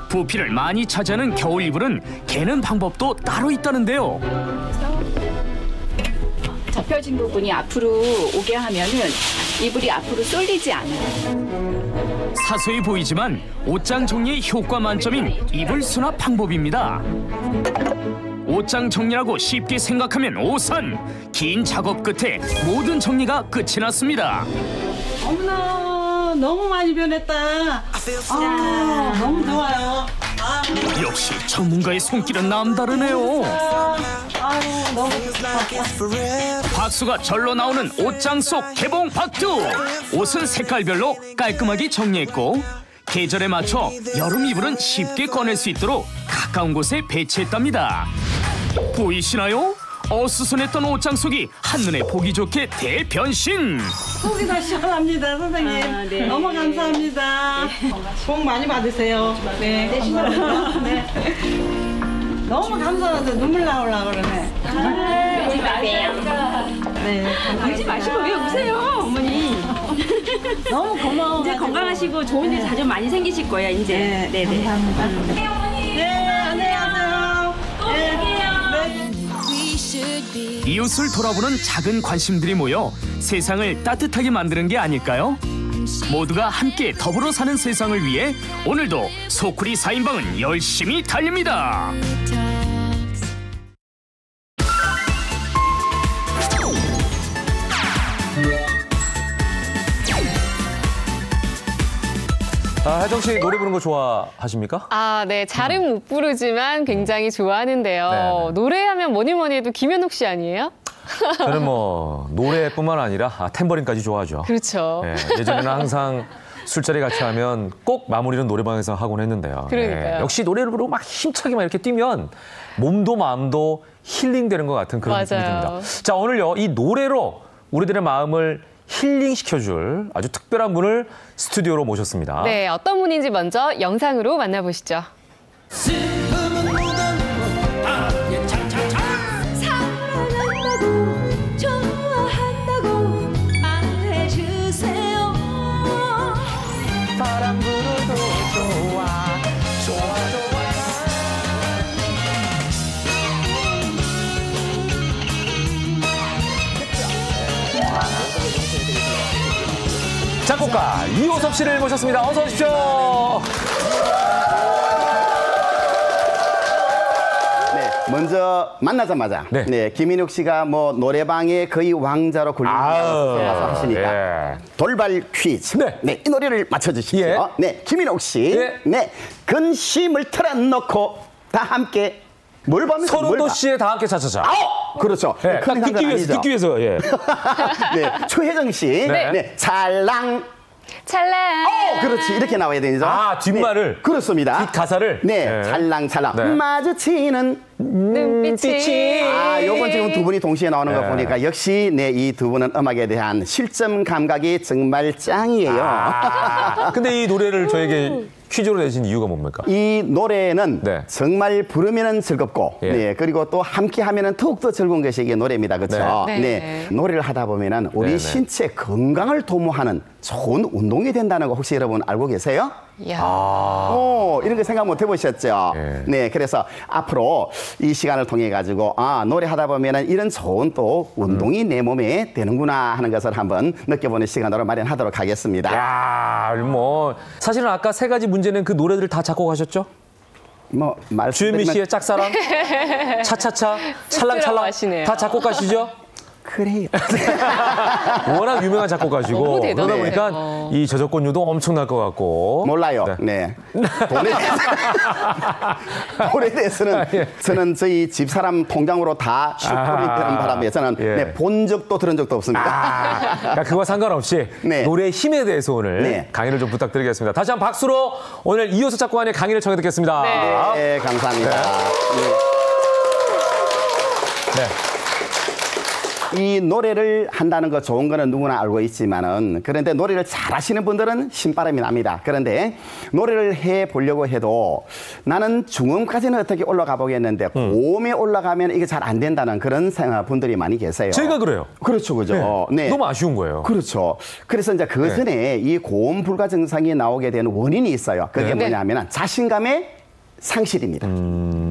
Speaker 13: 부피를 많이 차지하는 겨울 이불은 개는 방법도 따로 있다는데요.
Speaker 19: 접혀진 부분이 앞으로 오게 하면은 이불이 앞으로 쏠리지 않아요.
Speaker 13: 사소해 보이지만 옷장 정리의 효과 만점인 이불 수납 방법입니다. 옷장 정리라고 쉽게 생각하면 오산. 긴 작업 끝에 모든 정리가 끝이 났습니다.
Speaker 18: 어머나, 너무 많이 변했다. 아, 너무 좋아요.
Speaker 13: 역시 전문가의 손길은 남다르네요.
Speaker 18: 너무
Speaker 13: 박수가 절로 나오는 옷장 속 개봉 박두. 옷은 색깔별로 깔끔하게 정리했고 계절에 맞춰 여름 이불은 쉽게 꺼낼 수 있도록 가까운 곳에 배치했답니다. 보이시나요? 어수선했던 옷장 속이 한눈에 보기 좋게 대변신.
Speaker 18: 속이 다 시원합니다, 선생님.
Speaker 17: 아, 네.
Speaker 18: 너무 감사합니다. 복 많이 받으세요. 네. 네. 너무 감사해서 눈물 나오려고 그러네.
Speaker 17: 울지 마세요.
Speaker 18: 네.
Speaker 17: 울지 마시고 왜 우세요, 어머니?
Speaker 18: 너무 고마워.
Speaker 17: 이제 건강하시고 좋은 일 자주 많이 생기실 거예요, 이제.
Speaker 18: 네,
Speaker 17: 네네.
Speaker 18: 감사합니다. 네, 안녕하세요.
Speaker 17: 또 뵐게요.
Speaker 13: 이웃을 돌아보는 작은 관심들이 모여 세상을 따뜻하게 만드는 게 아닐까요? 모두가 함께 더불어 사는 세상을 위해 오늘도 소쿠리 4인방은 열심히 달립니다.
Speaker 1: 혜정 씨 노래 부르는 거 좋아하십니까?
Speaker 2: 아, 네. 잘은 못 부르지만 굉장히 좋아하는데요.
Speaker 1: 네네.
Speaker 2: 노래하면 뭐니 해도 김현욱 씨 아니에요?
Speaker 1: 저는 뭐 노래뿐만 아니라 탬버린까지 좋아하죠.
Speaker 2: 그렇죠.
Speaker 1: 네, 예전에는 항상 술자리 같이 하면 꼭 마무리는 노래방에서 하곤 했는데요.
Speaker 2: 그러니까요.
Speaker 1: 역시 노래를 부르고 막 힘차게 막 이렇게 뛰면 몸도 마음도 힐링되는 것 같은 그런 느낌이
Speaker 2: 맞아요.
Speaker 1: 듭니다. 자, 오늘요 이 노래로 우리들의 마음을 힐링시켜줄 아주 특별한 분을 스튜디오로 모셨습니다.
Speaker 2: 네, 어떤 분인지 먼저 영상으로 만나보시죠.
Speaker 3: 사랑한다고 좋아한다고 말해주세요.
Speaker 20: 바람 불어도 좋아 좋아
Speaker 1: 작곡가 이호섭 씨를 모셨습니다. 어서 오십시오.
Speaker 21: 먼저 만나자마자 네. 김인욱 씨가 뭐 노래방의 거의 왕자로 굴리면서 하시니까 돌발 퀴즈. 네. 이 노래를 맞춰주십시오. 네, 김인욱 씨. 네, 근심을 털어놓고 다 함께 뭘 보면서
Speaker 1: 서른도 씨의 다 함께 차차차.
Speaker 21: 그렇죠.
Speaker 1: 네, 딱 듣기 위해서. 예.
Speaker 21: 네, 최혜정 씨. 네, 찰랑.
Speaker 2: 찰랑.
Speaker 21: 그렇지. 이렇게 나와야 되죠.
Speaker 1: 아, 뒷말을.
Speaker 21: 네, 그렇습니다.
Speaker 1: 뒷 가사를.
Speaker 21: 네, 찰랑찰랑.
Speaker 1: 네.
Speaker 21: 마주치는
Speaker 2: 눈빛이.
Speaker 21: 아, 요건 지금 두 분이 동시에 나오는 거 보니까 역시 네, 이 두 분은 음악에 대한 실점 감각이 정말 짱이에요.
Speaker 1: 근데 이 노래를 저에게 퀴즈로 내신 이유가 뭡니까?
Speaker 21: 이 노래는 정말 부르면은 즐겁고, 네, 그리고 또 함께 하면은 더욱더 즐거운 것이 이게 노래입니다. 그렇죠?
Speaker 2: 네.
Speaker 21: 네. 노래를 하다 보면은 우리 신체 건강을 도모하는 좋은 운동이 된다는 거 혹시 여러분 알고 계세요? 이런 거 생각 못 해보셨죠? 네, 그래서 앞으로 이 시간을 통해 가지고 노래 하다 보면은 이런 좋은 또 운동이 내 몸에 되는구나 하는 것을 한번 느껴보는 시간으로 마련하도록 하겠습니다.
Speaker 1: 야, 뭐 사실은 아까 세 가지 문제는 그 노래들을 다 작곡하셨죠?
Speaker 21: 뭐
Speaker 1: 주현미 씨의 짝사랑, 차차차, 찰랑찰랑 다 작곡가시죠?
Speaker 21: 그래요.
Speaker 1: 워낙 유명한 작곡가시고
Speaker 21: 너무
Speaker 1: 그러다
Speaker 21: 대단해.
Speaker 1: 보니까 이 저작권료도 엄청날 것 같고.
Speaker 21: 몰라요. 네. 돈에 대해서는 저는 저희 집사람 통장으로 다 슈퍼리 되는 바람에 저는 네, 본 적도 들은 적도 없습니다.
Speaker 1: 그러니까 그와 상관없이 노래의 힘에 대해서 오늘 강의를 좀 부탁드리겠습니다. 다시 한번 박수로 오늘 이효섭 작곡가의 강의를 청해 듣겠습니다.
Speaker 21: 네, 감사합니다. 이 노래를 한다는 거 좋은 거는 누구나 알고 있지만은 그런데 노래를 잘하시는 분들은 신바람이 납니다. 그런데 노래를 해보려고 해도 나는 중음까지는 어떻게 올라가 보겠는데 고음에 올라가면 이게 잘 안 된다는 그런 분들이 많이 계세요.
Speaker 1: 제가 그래요.
Speaker 21: 그렇죠, 그죠. 네.
Speaker 1: 너무 아쉬운 거예요.
Speaker 21: 그렇죠. 그래서 이제 그 전에 이 고음 불가 증상이 나오게 되는 원인이 있어요. 그게 뭐냐면은 자신감의 상실입니다.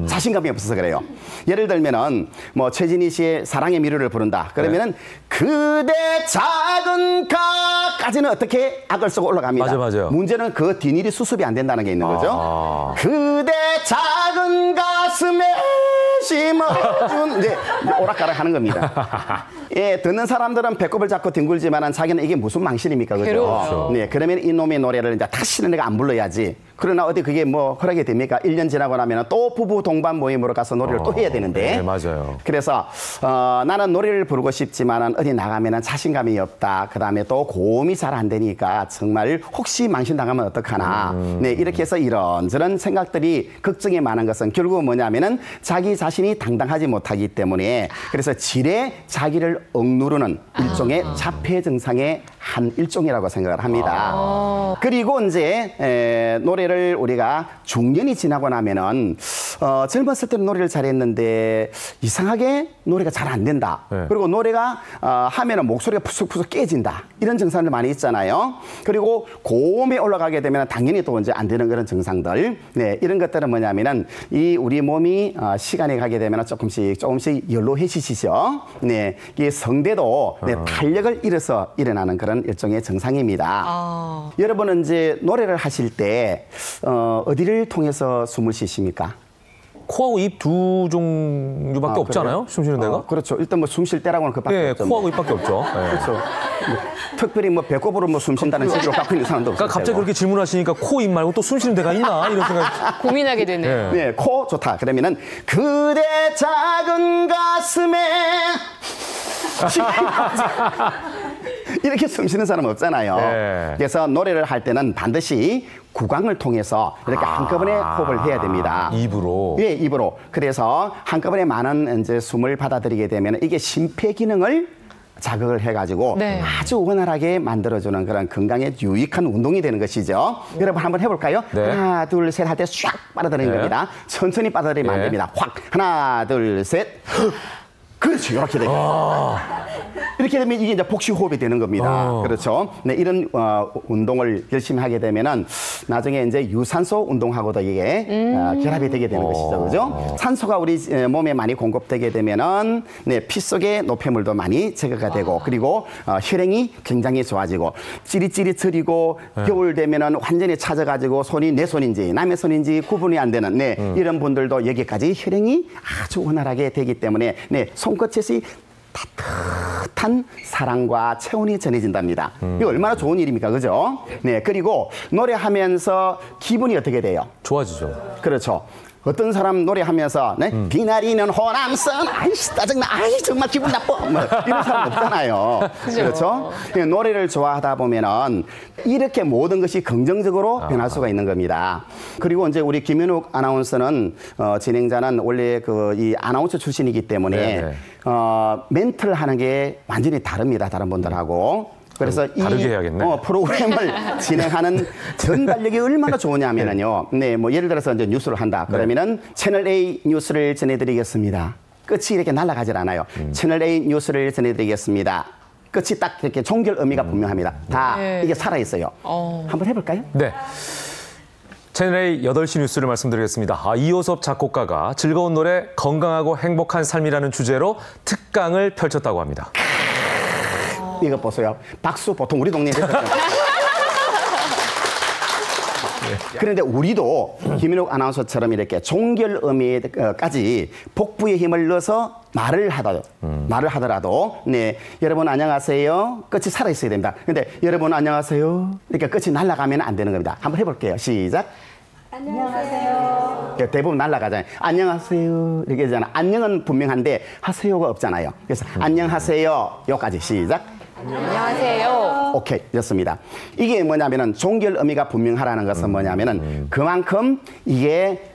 Speaker 21: 자신감이 없어서 그래요. 예를 들면은 뭐 최진희 씨의 사랑의 미로를 부른다. 그러면은 그대 작은 가까지는 어떻게 악을 쓰고 올라갑니다.
Speaker 1: 맞아요.
Speaker 21: 문제는 그 뒷일이 수습이 안 된다는 게 있는 거죠. 그대 작은 가슴에 심어준 네, 오락가락 하는 겁니다. 예, 듣는 사람들은 배꼽을 잡고 뒹굴지만은 자기는 이게 무슨 망신입니까, 그죠?
Speaker 1: 괴로워요.
Speaker 21: 네, 그러면 이놈의 노래를 이제 다시는 내가 안 불러야지. 그러나 어디 그게 뭐 허락이 됩니까? 1년 지나고 나면 또 부부 동반 모임으로 가서 노래를 또 해야 되는데.
Speaker 1: 네, 맞아요.
Speaker 21: 그래서 나는 노래를 부르고 싶지만은 어디 나가면은 자신감이 없다. 그다음에 또 고음이 잘 안 되니까 정말 혹시 망신당하면 어떡하나. 네, 이렇게 해서 이런저런 생각들이 걱정이 많은 것은 결국은 뭐냐면은 자기 자신이 당당하지 못하기 때문에 그래서 지레 자기를 억누르는 일종의 자폐 증상의 한 일종이라고 생각을 합니다. 그리고 이제 노래를 우리가 중년이 지나고 나면은 젊었을 때는 노래를 잘했는데 이상하게 노래가 잘 안 된다. 그리고 노래가 하면은 목소리가 푸석푸석 깨진다. 이런 증상들 많이 있잖아요. 그리고 고음에 올라가게 되면 당연히 또 이제 안 되는 그런 증상들. 네, 이런 것들은 뭐냐면은 이 우리 몸이 시간이 가게 되면 조금씩 연로해지시죠. 네, 이 성대도 탄력을 잃어서 일어나는 그런 일종의 증상입니다. 여러분은 이제 노래를 하실 때 어디를 통해서 숨을 쉬십니까?
Speaker 1: 코하고 입 두 종류밖에 없잖아요. 숨 쉬는 데가.
Speaker 21: 그렇죠. 일단 뭐 숨 쉴 때라고는 그밖에 없죠.
Speaker 1: 코하고 입밖에 없죠.
Speaker 21: 그렇죠. 특별히 뭐 배꼽으로 뭐 숨 쉰다는 식으로 갖고 있는 사람도 없어요.
Speaker 1: 그러니까 갑자기 그렇게 질문하시니까 코, 입 말고 또 숨 쉬는 데가 있나 이런 생각.
Speaker 2: 고민하게 되네요.
Speaker 21: 네, 코 좋다. 그러면은 그대 작은 가슴에 이렇게 숨 쉬는 사람 없잖아요. 그래서 노래를 할 때는 반드시 구강을 통해서 이렇게 한꺼번에 호흡을 해야 됩니다.
Speaker 1: 입으로?
Speaker 21: 예, 입으로. 그래서 한꺼번에 많은 이제 숨을 받아들이게 되면 이게 심폐 기능을 자극을 해가지고 아주 원활하게 만들어주는 그런 건강에 유익한 운동이 되는 것이죠. 여러분 한번 해볼까요? 하나, 둘, 셋 할 때 쫙 빨아들이는 겁니다. 천천히 빨아들이면 안 됩니다. 확. 하나, 둘, 셋. 그렇죠. 이렇게 돼요. 이렇게 되면 이게 이제 복식 호흡이 되는 겁니다. 그렇죠. 네, 이런 운동을 열심히 하게 되면은 나중에 이제 유산소 운동하고도 이게 결합이 되게 되는 것이죠. 그죠? 산소가 우리 몸에 많이 공급되게 되면은 네, 피 속의 노폐물도 많이 제거가 되고 그리고 혈행이 굉장히 좋아지고 찌릿찌릿거리고 겨울 되면은 완전히 차져가지고 손이 내 손인지 남의 손인지 구분이 안 되는 네, 이런 분들도 여기까지 혈행이 아주 원활하게 되기 때문에 네, 손끝에서 따뜻한 사랑과 체온이 전해진답니다. 이거 얼마나 좋은 일입니까? 그죠? 네, 그리고 노래하면서 기분이 어떻게 돼요?
Speaker 1: 좋아지죠.
Speaker 21: 그렇죠. 어떤 사람 노래하면서 네? 비나리는 호남선 아이씨 짜증나 아이 정말 기분 나빠 뭐, 이런 사람 없잖아요. 그렇죠? 노래를 좋아하다 보면은 이렇게 모든 것이 긍정적으로 변할 수가 있는 겁니다. 그리고 이제 우리 김윤욱 아나운서는 진행자는 원래 이 아나운서 출신이기 때문에 멘트를 하는 게 완전히 다릅니다. 다른 분들하고. 그래서
Speaker 1: 다르게 해야겠네.
Speaker 21: 프로그램을 진행하는 전달력이 얼마나 좋으냐면요. 네, 뭐 예를 들어서 이제 뉴스를 한다. 그러면은 채널 A 뉴스를 전해드리겠습니다. 끝이 이렇게 날아가질 않아요. 채널 A 뉴스를 전해드리겠습니다. 끝이 딱 이렇게 종결 의미가 분명합니다. 다 이게 살아있어요. 한번 해볼까요?
Speaker 1: 네. 채널A 8시 뉴스를 말씀드리겠습니다. 이효섭 작곡가가 즐거운 노래, 건강하고 행복한 삶이라는 주제로 특강을 펼쳤다고 합니다.
Speaker 21: 이거 보세요. 박수 보통 우리 동네에 그런데 우리도 김인욱 아나운서처럼 이렇게 종결음에까지 복부의 힘을 넣어서 말을 하더라도 네, 여러분 안녕하세요. 끝이 살아 있어야 됩니다. 근데 여러분 안녕하세요. 이렇게 끝이 날아가면 안 되는 겁니다. 한번 해볼게요. 시작.
Speaker 3: 안녕하세요.
Speaker 21: 대부분 날아가잖아요. 안녕하세요. 이렇게 하잖아요. 안녕은 분명한데 하세요가 없잖아요. 그래서 안녕하세요. 여기까지 시작.
Speaker 2: 안녕하세요.
Speaker 21: 오케이, 됐습니다. 이게 뭐냐면은 종결 의미가 분명하라는 것은 뭐냐면은 그만큼 이게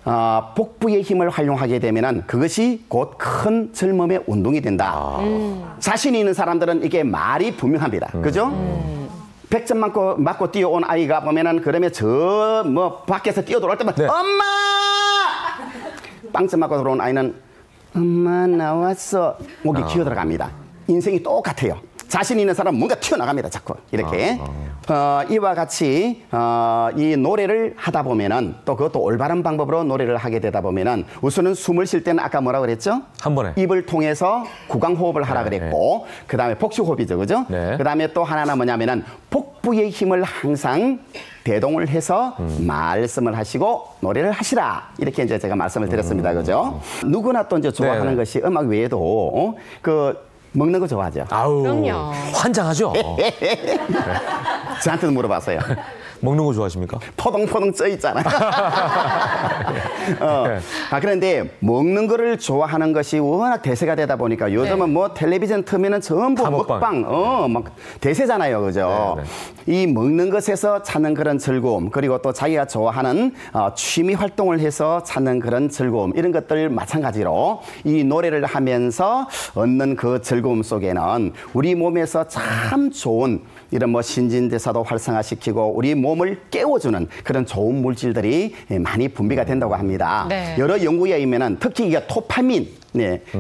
Speaker 21: 복부의 힘을 활용하게 되면은 그것이 곧 큰 젊음의 운동이 된다. 자신이 있는 사람들은 이게 말이 분명합니다. 그죠? 100점 맞고 뛰어온 아이가 보면은 그러면 저 뭐 밖에서 뛰어들어올 때만 엄마! 빵점 맞고 들어온 아이는 엄마 나왔어. 목이 기어 들어갑니다. 인생이 똑같아요. 자신 있는 사람은 뭔가 튀어나갑니다. 자꾸 이렇게 이와 같이 이 노래를 하다 보면은 또 그것도 올바른 방법으로 노래를 하게 되다 보면은 우선은 숨을 쉴 때는 아까 뭐라고 그랬죠?
Speaker 1: 한 번에
Speaker 21: 입을 통해서 구강호흡을 하라 그랬고 그다음에 복식호흡이죠, 그죠? 그다음에 또 하나는 뭐냐면은 복부의 힘을 항상 대동을 해서 말씀을 하시고 노래를 하시라 이렇게 이제 제가 말씀을 드렸습니다, 그죠? 누구나 또 이제 좋아하는 것이 음악 외에도 먹는 거 좋아하죠?
Speaker 1: 아우,
Speaker 2: 그럼요.
Speaker 1: 환장하죠?
Speaker 21: 저한테도 물어봤어요.
Speaker 1: 먹는 거 좋아하십니까?
Speaker 21: 포동포동 쪄 있잖아요. 그런데 먹는 거를 좋아하는 것이 워낙 대세가 되다 보니까 요즘은 뭐 텔레비전 틀면은 전부 먹방, 막 대세잖아요, 그죠? 이 먹는 것에서 찾는 그런 즐거움, 그리고 또 자기가 좋아하는 취미 활동을 해서 찾는 그런 즐거움, 이런 것들 마찬가지로 이 노래를 하면서 얻는 그 즐거움 속에는 우리 몸에서 참 좋은 이런 뭐 신진대사도 활성화시키고 우리 몸을 깨워주는 그런 좋은 물질들이 많이 분비가 된다고 합니다. 여러 연구에 의하면 특히 이게 토파민,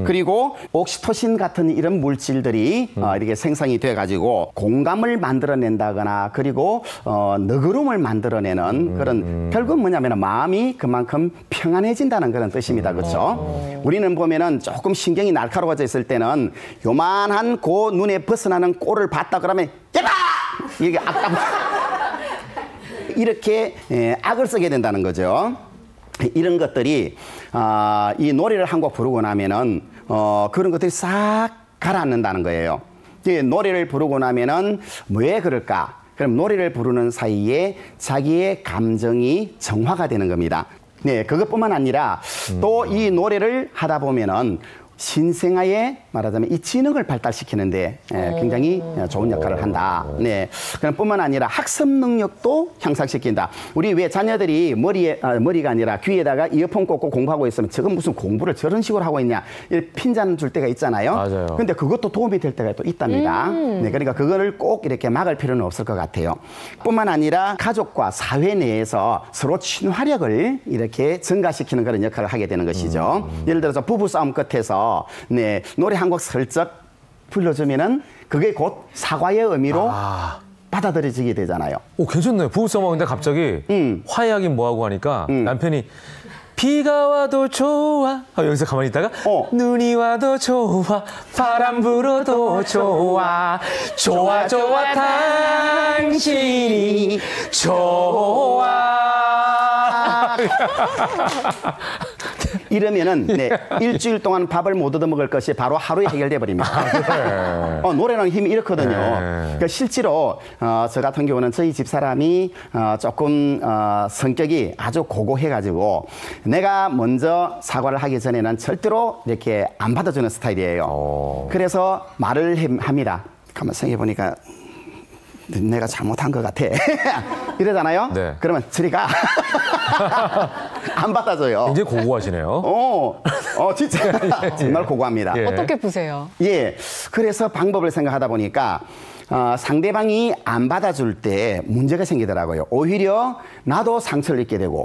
Speaker 21: 그리고 옥시토신 같은 이런 물질들이 이렇게 생성이 돼가지고 공감을 만들어낸다거나 그리고 너그러움을 만들어내는 그런 결국 뭐냐면 마음이 그만큼 평안해진다는 그런 뜻입니다. 그렇죠? 우리는 보면은 조금 신경이 날카로워져 있을 때는 요만한 그 눈에 벗어나는 꼴을 봤다 그러면 야바! 이게 이렇게 악을 쓰게 된다는 거죠. 이런 것들이 이 노래를 한 곡 부르고 나면은 그런 것들이 싹 가라앉는다는 거예요. 노래를 부르고 나면은 왜 그럴까? 그럼 노래를 부르는 사이에 자기의 감정이 정화가 되는 겁니다. 네, 그것뿐만 아니라 또 이 노래를 하다 보면은 신생아의 말하자면 이 지능을 발달시키는데 굉장히 좋은 역할을 한다. 네. 그럼 뿐만 아니라 학습 능력도 향상시킨다. 우리 왜 자녀들이 머리가 아니라 귀에다가 이어폰 꽂고 공부하고 있으면 저건 무슨 공부를 저런 식으로 하고 있냐. 핀잔 줄 때가 있잖아요.
Speaker 1: 맞아요.
Speaker 21: 근데 그것도 도움이 될 때가 또 있답니다. 네. 그러니까 그거를 꼭 이렇게 막을 필요는 없을 것 같아요. 뿐만 아니라 가족과 사회 내에서 서로 친화력을 이렇게 증가시키는 그런 역할을 하게 되는 것이죠. 예를 들어서 부부싸움 끝에서 네, 노래 한 곡 슬쩍 불러주면은 그게 곧 사과의 의미로 받아들여지게 되잖아요.
Speaker 1: 오, 괜찮네요. 부부싸움하는데 갑자기 화해하긴 뭐하고 하니까 남편이 비가 와도 좋아. 여기서 가만히 있다가 눈이 와도 좋아. 바람 불어도 좋아. 좋아 좋아 당신이 좋아.
Speaker 21: 이러면은 일주일 동안 밥을 못 얻어 먹을 것이 바로 하루에 해결돼 버립니다. 노래는 힘이 이렇거든요. 그러니까 실제로 저 같은 경우는 저희 집사람이 조금 성격이 아주 고고해가지고 내가 먼저 사과를 하기 전에는 절대로 이렇게 안 받아주는 스타일이에요. 그래서 말을 합니다. 가만 생각해보니까 내가 잘못한 것 같아. 이러잖아요. 그러면 저리 가. 안 받아줘요.
Speaker 1: 굉장히 고고하시네요.
Speaker 21: 진짜 정말 고고합니다.
Speaker 2: 어떻게 푸세요?
Speaker 21: 예, 그래서 방법을 생각하다 보니까 상대방이 안 받아줄 때 문제가 생기더라고요. 오히려 나도 상처를 입게 되고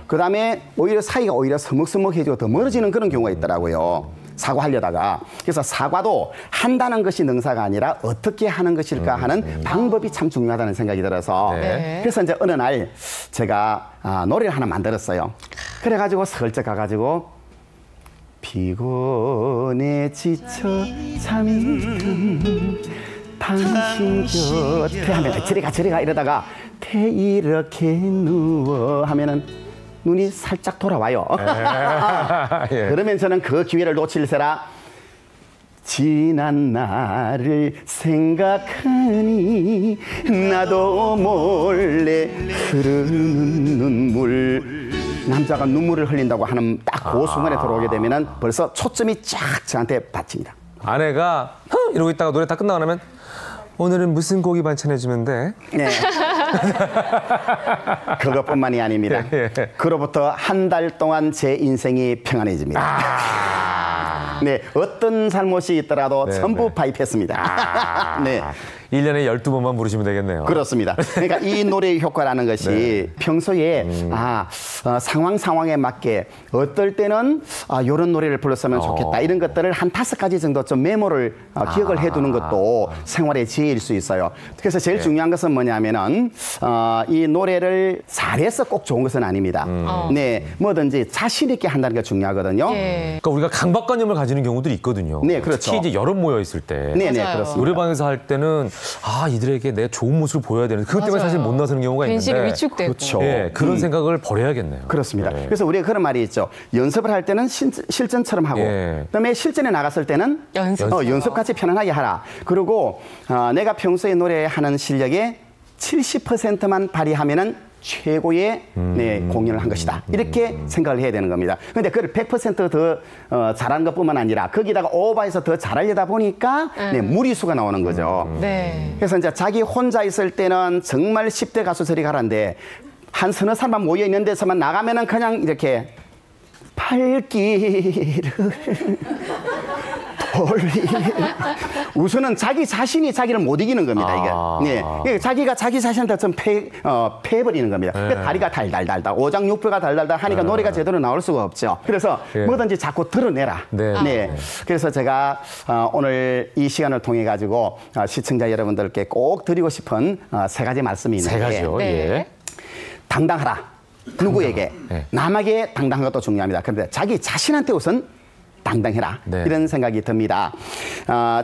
Speaker 21: 그다음에 오히려 사이가 오히려 서먹서먹해지고 더 멀어지는 그런 경우가 있더라고요. 사과하려다가. 그래서 사과도 한다는 것이 능사가 아니라 어떻게 하는 것일까 하는 방법이 참 중요하다는 생각이 들어서 그래서 이제 어느 날 제가 노래를 하나 만들었어요. 그래가지고 슬쩍 가가지고 피곤해 지쳐 잠이 든 당신 곁에 하면 저리 가 이러다가 이렇게 누워 하면은 눈이 살짝 돌아와요.
Speaker 1: 예.
Speaker 21: 그러면 저는 그 기회를 놓칠세라 지난 날을 생각하니 나도 몰래 흐르는 눈물. 남자가 눈물을 흘린다고 하는 딱 그 순간에 들어오게 되면은 벌써 초점이 쫙 저한테 받칩니다.
Speaker 1: 아내가 이러고 있다가 노래 다 끝나고 나면 오늘은 무슨 고기 반찬 해주면 돼?
Speaker 21: 네. 그것뿐만이 아닙니다. 그로부터 한 달 동안 제 인생이 평안해집니다. 네, 어떤 잘못이 있더라도 전부 파입했습니다. 네.
Speaker 1: 1년에 12번만 부르시면 되겠네요.
Speaker 21: 그렇습니다. 그러니까 이 노래의 효과라는 것이 평소에 상황에 맞게 어떨 때는 이런 노래를 불렀으면 좋겠다. 이런 것들을 한 5가지 정도 좀 메모를 기억을 해두는 것도 생활의 지혜일 수 있어요. 그래서 제일 중요한 것은 뭐냐면은 이 노래를 잘해서 꼭 좋은 것은 아닙니다. 네, 뭐든지 자신 있게 한다는 게 중요하거든요.
Speaker 1: 그러니까 우리가 강박관념을 가지는 경우들이 있거든요.
Speaker 21: 네, 그렇죠.
Speaker 1: 특히 이제 여름 모여 있을 때.
Speaker 21: 네, 그렇습니다.
Speaker 1: 노래방에서 할 때는 이들에게 내 좋은 모습을 보여야 되는데 그것 때문에 사실 못 나서는 경우가 있는데
Speaker 2: 괜시리 위축되고.
Speaker 21: 그렇죠.
Speaker 1: 네, 그런 생각을 버려야겠네요.
Speaker 21: 그렇습니다. 그래서 우리가 그런 말이 있죠. 연습을 할 때는 실전처럼 하고 그다음에 실전에 나갔을 때는 연습같이 편안하게 하라. 그리고 내가 평소에 노래하는 실력의 70%만 발휘하면은 최고의 공연을 한 것이다. 이렇게 생각을 해야 되는 겁니다. 그런데 그걸 100% 더 잘하는 것뿐만 아니라 거기다가 오버해서 더 잘하려다 보니까 무리수가 나오는 거죠. 그래서 이제 자기 혼자 있을 때는 정말 10대 가수 저리 가라는데 한 서너 사람만 모여 있는 데서만 나가면은 그냥 이렇게 팔길을 우선은 자기 자신이 자기를 못 이기는 겁니다. 이게. 네. 자기가 자기 자신한테 좀 패해버리는 겁니다. 다리가 달달달달, 오장육부가 달달달 하니까 노래가 제대로 나올 수가 없죠. 그래서 뭐든지 자꾸 드러내라. 네. 그래서 제가 오늘 이 시간을 통해 가지고 시청자 여러분들께 꼭 드리고 싶은 3가지 말씀이 있는데
Speaker 1: 3가지요.
Speaker 21: 당당하라. 누구에게? 남에게 당당한 것도 중요합니다. 그런데 자기 자신한테 우선 당당해라. 이런 생각이 듭니다.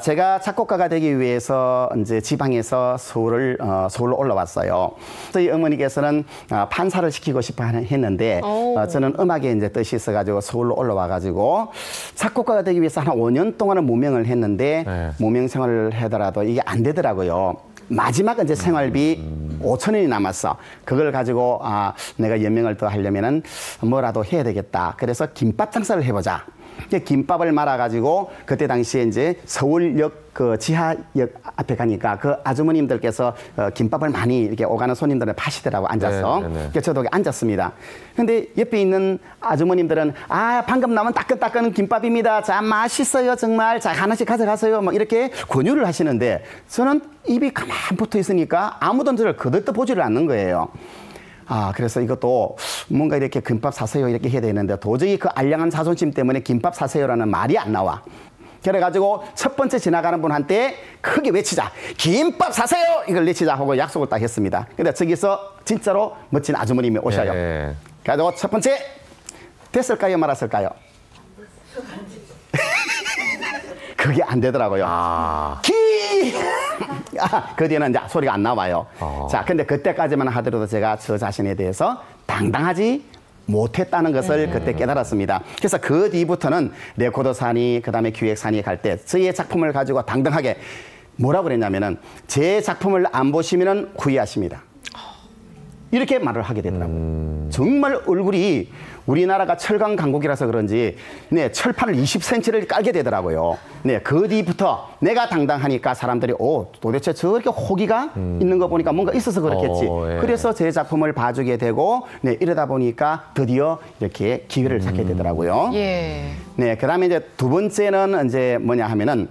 Speaker 21: 제가 작곡가가 되기 위해서 이제 지방에서 서울로 올라왔어요. 저희 어머니께서는 판사를 시키고 싶어 했는데 저는 음악에 이제 뜻이 있어가지고 서울로 올라와가지고 작곡가가 되기 위해서 한 5년 동안은 무명을 했는데 무명 생활을 하더라도 이게 안 되더라고요. 마지막 이제 생활비 5,000원이 남았어. 그걸 가지고 내가 연명을 더 하려면은 뭐라도 해야 되겠다. 그래서 김밥 장사를 해보자. 김밥을 말아가지고 그때 당시에 이제 서울역 그 지하역 앞에 가니까 그 아주머님들께서 김밥을 많이 이렇게 오가는 손님들을 파시더라고 앉아서. 그래서 저도 앉았습니다. 근데 옆에 있는 아주머님들은 방금 나온 따끈따끈한 김밥입니다. 자, 맛있어요 정말. 자, 하나씩 가져가세요. 뭐 이렇게 권유를 하시는데 저는 입이 가만 붙어 있으니까 아무도 저를 거들떠 보지를 않는 거예요. 그래서 이것도 뭔가 이렇게 김밥 사세요 이렇게 해야 되는데 도저히 그 알량한 자존심 때문에 김밥 사세요라는 말이 안 나와. 그래가지고 첫 번째 지나가는 분한테 크게 외치자. 김밥 사세요! 이걸 외치자 하고 약속을 딱 했습니다. 근데 저기서 진짜로 멋진 아주머님이 오셔요. 그래가지고 첫 번째 됐을까요 말았을까요? 그게 안 되더라고요. 그 뒤에는 이제 소리가 안 나와요. 자, 근데 그때까지만 하더라도 제가 저 자신에 대해서 당당하지 못했다는 것을 그때 깨달았습니다. 그래서 그 뒤부터는 레코드사니 그다음에 기획사니 갈 때 저의 작품을 가지고 당당하게 뭐라고 그랬냐면은 제 작품을 안 보시면은 후회하십니다. 이렇게 말을 하게 되더라고요. 정말 얼굴이 우리나라가 철강 강국이라서 그런지 철판을 20cm를 깔게 되더라고요. 그 뒤부터 내가 당당하니까 사람들이 도대체 저렇게 호기가 있는 거 보니까 뭔가 있어서 그렇겠지. 그래서 제 작품을 봐주게 되고 이러다 보니까 드디어 이렇게 기회를 찾게 되더라고요. 그다음에 이제 두 번째는 이제 뭐냐 하면은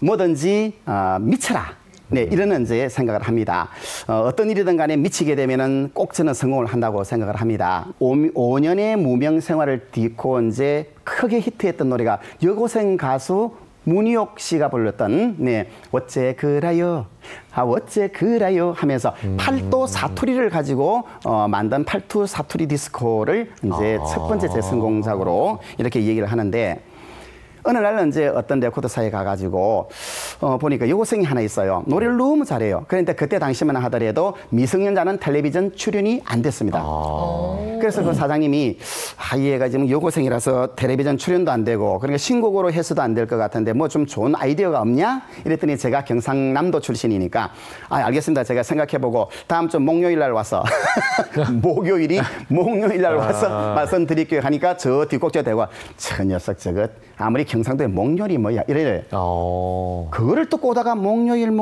Speaker 21: 뭐든지 미쳐라. 이런 이제 생각을 합니다. 어떤 일이든 간에 미치게 되면은 꼭 저는 성공을 한다고 생각을 합니다. 5년의 무명 생활을 딛고 이제 크게 히트했던 노래가 여고생 가수 문희옥 씨가 불렀던 어째 그라요 어째 그라요 하면서 팔도 사투리를 가지고 만든 팔도 사투리 디스코를 이제 첫 번째 제 성공작으로 이렇게 얘기를 하는데 어느 날은 이제 어떤 레코드사에 가가지고 보니까 여고생이 하나 있어요. 노래를 너무 잘해요. 그런데 그때 당시만 하더라도 미성년자는 텔레비전 출연이 안 됐습니다. 그래서 그 사장님이 이 애가 지금 여고생이라서 텔레비전 출연도 안 되고 그러니까 신곡으로 해서도 안 될 것 같은데 뭐 좀 좋은 아이디어가 없냐? 이랬더니 제가 경상남도 출신이니까 알겠습니다. 제가 생각해보고 다음 주 목요일 날 와서 목요일 날 와서 말씀드릴게요 하니까 저 뒷꼭지가 대고 저 녀석 저것 아무리 경상도에 목요일이 뭐야 이래. 그거를 또 꼬다가 목요일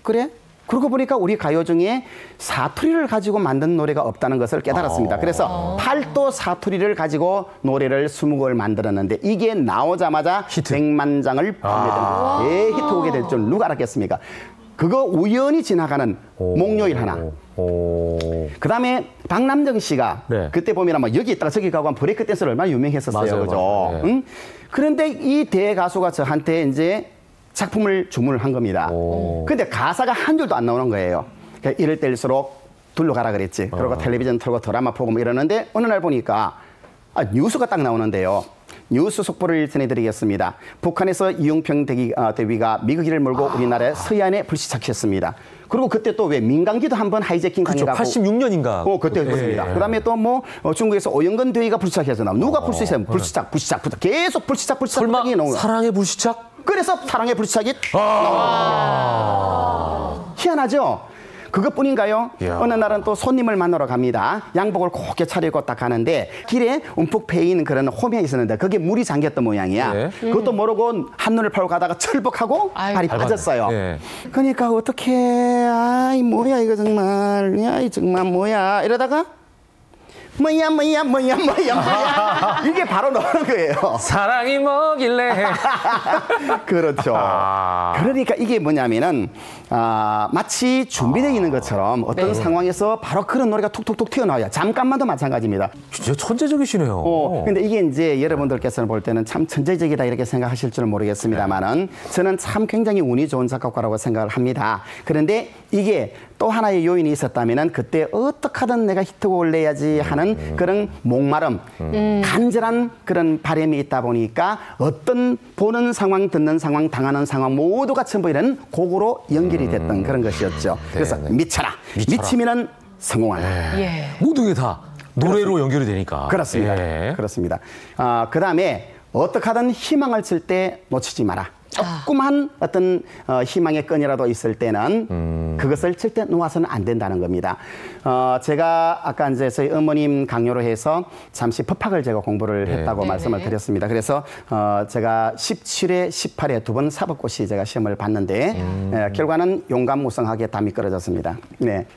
Speaker 21: 그래? 그러고 보니까 우리 가요 중에 사투리를 가지고 만든 노래가 없다는 것을 깨달았습니다. 그래서 팔도 사투리를 가지고 노래를 20곡을 만들었는데 이게 나오자마자 100만 장을 판매되는 대히트곡이 될 줄 누가 알았겠습니까? 그거 우연히 지나가는 목요일 하나. 그 다음에 박남정 씨가 그때 보면 막 여기 있다가 저기 가고 한 브레이크 댄스를 얼마나 유명했었어요.
Speaker 1: 맞아요,
Speaker 21: 그죠?
Speaker 1: 맞아요. 네.
Speaker 21: 응? 그런데 이 대가수가 저한테 이제 작품을 주문을 한 겁니다. 근데 가사가 한 줄도 안 나오는 거예요. 그러니까 이럴 때일수록 둘러 가라 그랬지. 그리고 텔레비전 틀고 드라마 보고 뭐 이러는데 어느 날 보니까 뉴스가 딱 나오는데요. 뉴스 속보를 전해드리겠습니다. 북한에서 이용평 대위가 미국인을 몰고 우리나라의 서해안에 불시착했습니다. 그리고 그때 또 왜 민강기도 한번 하이제킹 당해가고
Speaker 1: 86년인가
Speaker 21: 그때 했습니다. 그다음에 또 뭐 중국에서 오영근 대위가 불시착해서 나오고 누가 불시착 계속 불시착
Speaker 1: 설마 사랑의 불시착?
Speaker 21: 그래서 사랑의 불시착이 나옵니다. 희한하죠? 그것뿐인가요? 어느 날은 또 손님을 만나러 갑니다. 양복을 곱게 차리고 딱 가는데 길에 움푹 패인 그런 홈이 있었는데 그게 물이 잠겼던 모양이야. 그것도 모르고 한눈을 팔고 가다가 철벅하고 발이 빠졌어요. 그러니까 어떡해. 아이 뭐야 이거 정말. 야 정말 뭐야. 이러다가 뭐야 이게 바로 나오는 거예요.
Speaker 1: 사랑이 뭐길래.
Speaker 21: 그렇죠. 그러니까 이게 뭐냐면은 마치 준비되어 있는 것처럼 어떤 상황에서 바로 그런 노래가 툭툭툭 튀어나와요. 잠깐만도 마찬가지입니다.
Speaker 1: 진짜 천재적이시네요.
Speaker 21: 근데 이게 이제 여러분들께서는 볼 때는 참 천재적이다 이렇게 생각하실 줄은 모르겠습니다만은 저는 참 굉장히 운이 좋은 작곡가라고 생각을 합니다. 그런데 이게 또 하나의 요인이 있었다면은 그때 어떻게 하든 내가 히트곡을 내야지 하는 그런 목마름, 간절한 그런 바람이 있다 보니까 어떤 보는 상황, 듣는 상황, 당하는 상황 모두가 전부 이런 곡으로 연결이 됐던 그런 것이었죠. 그래서 미쳐라. 미치면은 성공하라.
Speaker 1: 모든 게 다 노래로 연결이 되니까.
Speaker 21: 그렇습니다. 그렇습니다. 그 다음에 어떻게 하든 희망을 칠 때 놓치지 마라. 조그만 어떤 희망의 끈이라도 있을 때는 그것을 절대 놓아서는 안 된다는 겁니다. 제가 아까 이제 저희 어머님 강요로 해서 잠시 법학을 제가 공부를 했다고 말씀을 드렸습니다. 그래서 제가 17회, 18회 두 번 사법고시 제가 시험을 봤는데 결과는 용감무성하게 다 미끄러졌습니다.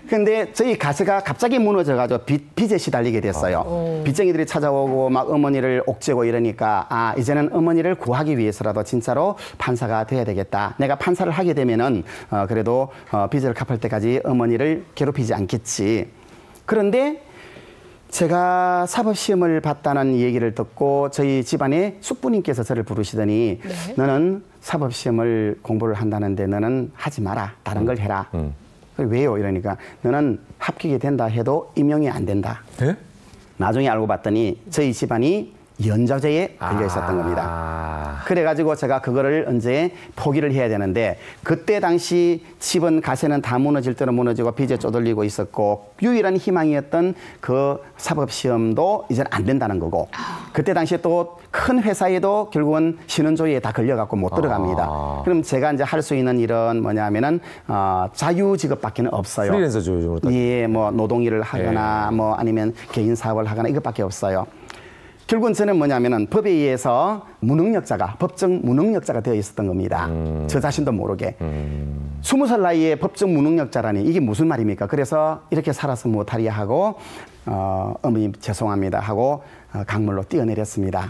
Speaker 21: 근데 저희 가세가 갑자기 무너져가지고 빚에 시달리게 됐어요. 빚쟁이들이 찾아오고 막 어머니를 옥죄고 이러니까 이제는 어머니를 구하기 위해서라도 진짜로 판사가 돼야 되겠다. 내가 판사를 하게 되면은 그래도 빚을 갚을 때까지 어머니를 괴롭히지 않겠지. 그런데 제가 사법시험을 봤다는 얘기를 듣고 저희 집안의 숙부님께서 저를 부르시더니 너는 사법시험을 공부를 한다는데 너는 하지 마라. 다른 걸 해라. 왜요? 이러니까 너는 합격이 된다 해도 임용이 안 된다. 나중에 알고 봤더니 저희 집안이 연좌제에 걸려 있었던 겁니다. 그래가지고 제가 그거를 언제 포기를 해야 되는데 그때 당시 집은 가세는 다 무너질 대로 무너지고 빚에 쪼들리고 있었고 유일한 희망이었던 그 사법시험도 이제는 안 된다는 거고 그때 당시에 또 큰 회사에도 결국은 신원조회에 다 걸려갖고 못 들어갑니다. 그럼 제가 이제 할 수 있는 일은 뭐냐면은 자유직업밖에는 없어요.
Speaker 1: 프리랜서죠.
Speaker 21: 예, 뭐 노동일을 하거나 뭐 아니면 개인 사업을 하거나 이것밖에 없어요. 결국은 저는 뭐냐면은 법에 의해서 무능력자가, 법적 무능력자가 되어 있었던 겁니다. 저 자신도 모르게. 20살 나이에 법적 무능력자라니 이게 무슨 말입니까? 그래서 이렇게 살아서 못하리야 하고 어머님 죄송합니다 하고 강물로 뛰어내렸습니다.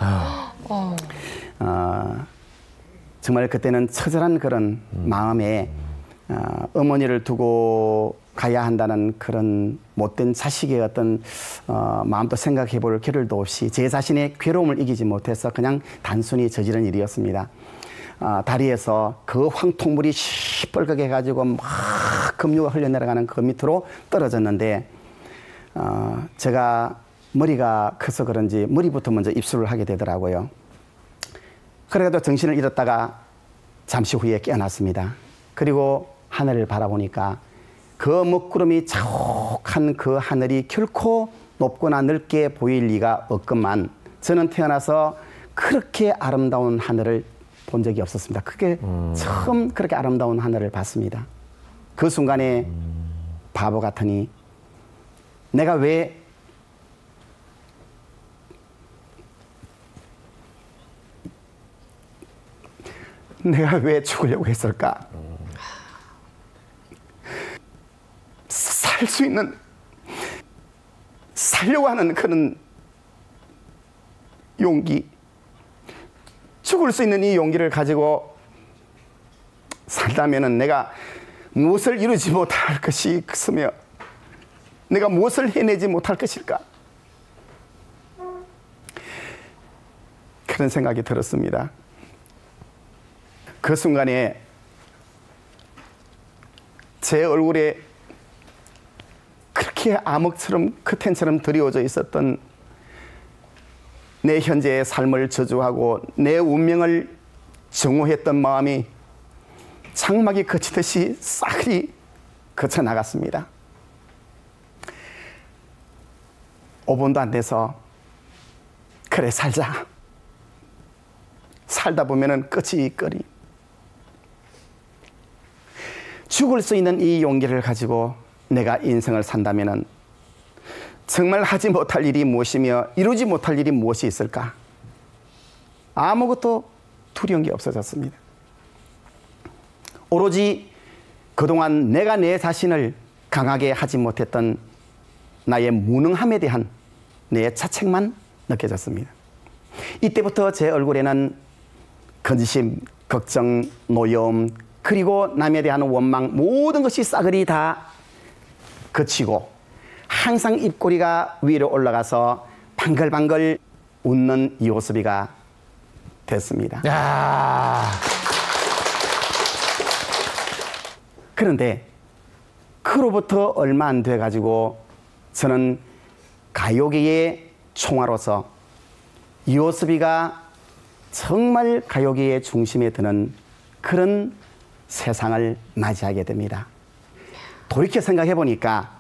Speaker 21: 정말 그때는 처절한 그런 마음에 어머니를 두고 가야 한다는 그런 못된 자식의 어떤 마음도 생각해 볼 겨를도 없이 제 자신의 괴로움을 이기지 못해서 그냥 단순히 저지른 일이었습니다. 다리에서 그 황통물이 시뻘겋게 해가지고 막 급류가 흘러내려가는 그 밑으로 떨어졌는데 제가 머리가 커서 그런지 머리부터 먼저 입술을 하게 되더라고요. 그래도 정신을 잃었다가 잠시 후에 깨어났습니다. 그리고 하늘을 바라보니까 그 먹구름이 자욱한 그 하늘이 결코 높거나 넓게 보일 리가 없건만 저는 태어나서 그렇게 아름다운 하늘을 본 적이 없었습니다. 그게 처음 그렇게 아름다운 하늘을 봤습니다. 그 순간에 바보 같으니 내가 왜 죽으려고 했을까? 살 수 있는, 살려고 하는 그런 용기, 죽을 수 있는 이 용기를 가지고 살다면은 내가 무엇을 이루지 못할 것이 있으며 내가 무엇을 해내지 못할 것일까? 그런 생각이 들었습니다. 그 순간에 제 얼굴에 그렇게 암흑처럼 커튼처럼 드리워져 있었던 내 현재의 삶을 저주하고 내 운명을 증오했던 마음이 장막이 거치듯이 싸그리 거쳐나갔습니다. 5분도 안 돼서 그래 살자. 살다 보면은 끝이 있거리. 죽을 수 있는 이 용기를 가지고 내가 인생을 산다면은 정말 하지 못할 일이 무엇이며 이루지 못할 일이 무엇이 있을까? 아무것도 두려운 게 없어졌습니다. 오로지 그동안 내가 내 자신을 강하게 하지 못했던 나의 무능함에 대한 내 자책만 느껴졌습니다. 이때부터 제 얼굴에는 근심, 걱정, 노여움, 그리고 남에 대한 원망 모든 것이 싸그리 다 그치고 항상 입꼬리가 위로 올라가서 방글방글 웃는 이호섭이가 됐습니다.
Speaker 1: 야.
Speaker 21: 그런데 그로부터 얼마 안 돼가지고 저는 가요계의 총화로서 이호섭이가 정말 가요계의 중심에 드는 그런 세상을 맞이하게 됩니다. 돌이켜 생각해 보니까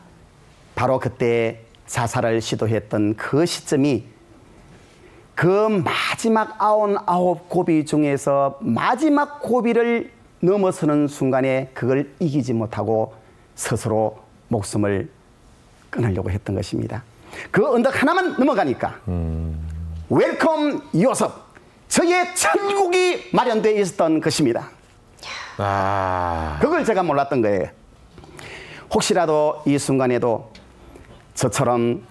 Speaker 21: 바로 그때 자살을 시도했던 그 시점이 그 마지막 99고비 중에서 마지막 고비를 넘어서는 순간에 그걸 이기지 못하고 스스로 목숨을 끊으려고 했던 것입니다. 그 언덕 하나만 넘어가니까 웰컴 이호섭, 저의 천국이 마련되어 있었던 것입니다. 그걸 제가 몰랐던 거예요. 혹시라도 이 순간에도 저처럼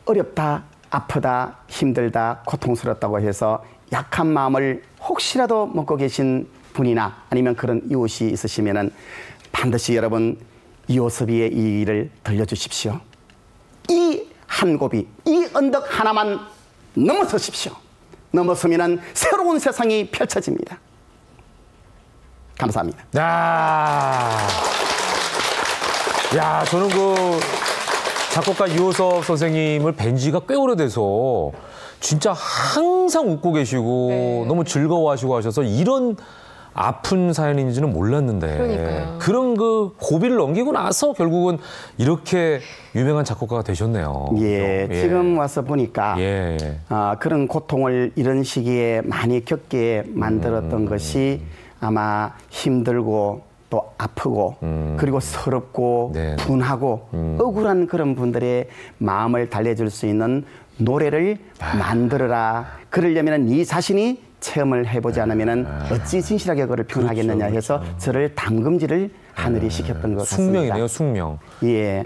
Speaker 21: 어렵다, 아프다, 힘들다, 고통스럽다고 해서 약한 마음을 혹시라도 먹고 계신 분이나 아니면 그런 이웃이 있으시면은 반드시 여러분 이호섭이의 이 일을 들려주십시오. 이 한 고비, 이 언덕 하나만 넘어서십시오. 넘어서면은 새로운 세상이 펼쳐집니다. 감사합니다.
Speaker 1: 야, 저는 그 작곡가 이호섭 선생님을 뵌 지가 꽤 오래돼서 진짜 항상 웃고 계시고 너무 즐거워하시고 하셔서 이런 아픈 사연인지는 몰랐는데
Speaker 2: 그러니까요.
Speaker 1: 그런 그 고비를 넘기고 나서 결국은 이렇게 유명한 작곡가가 되셨네요.
Speaker 21: 예,
Speaker 1: 예.
Speaker 21: 지금 와서 보니까 그런 고통을 이런 시기에 많이 겪게 만들었던 것이 아마 힘들고 또 아프고 그리고 서럽고 분하고 억울한 그런 분들의 마음을 달래줄 수 있는 노래를 만들어라. 그러려면 네 자신이 체험을 해보지 않으면 어찌 진실하게 그걸 표현하겠느냐 해서 저를 담금질을 하늘이 시켰던 것 같습니다.
Speaker 1: 숙명이네요, 숙명.
Speaker 21: 예.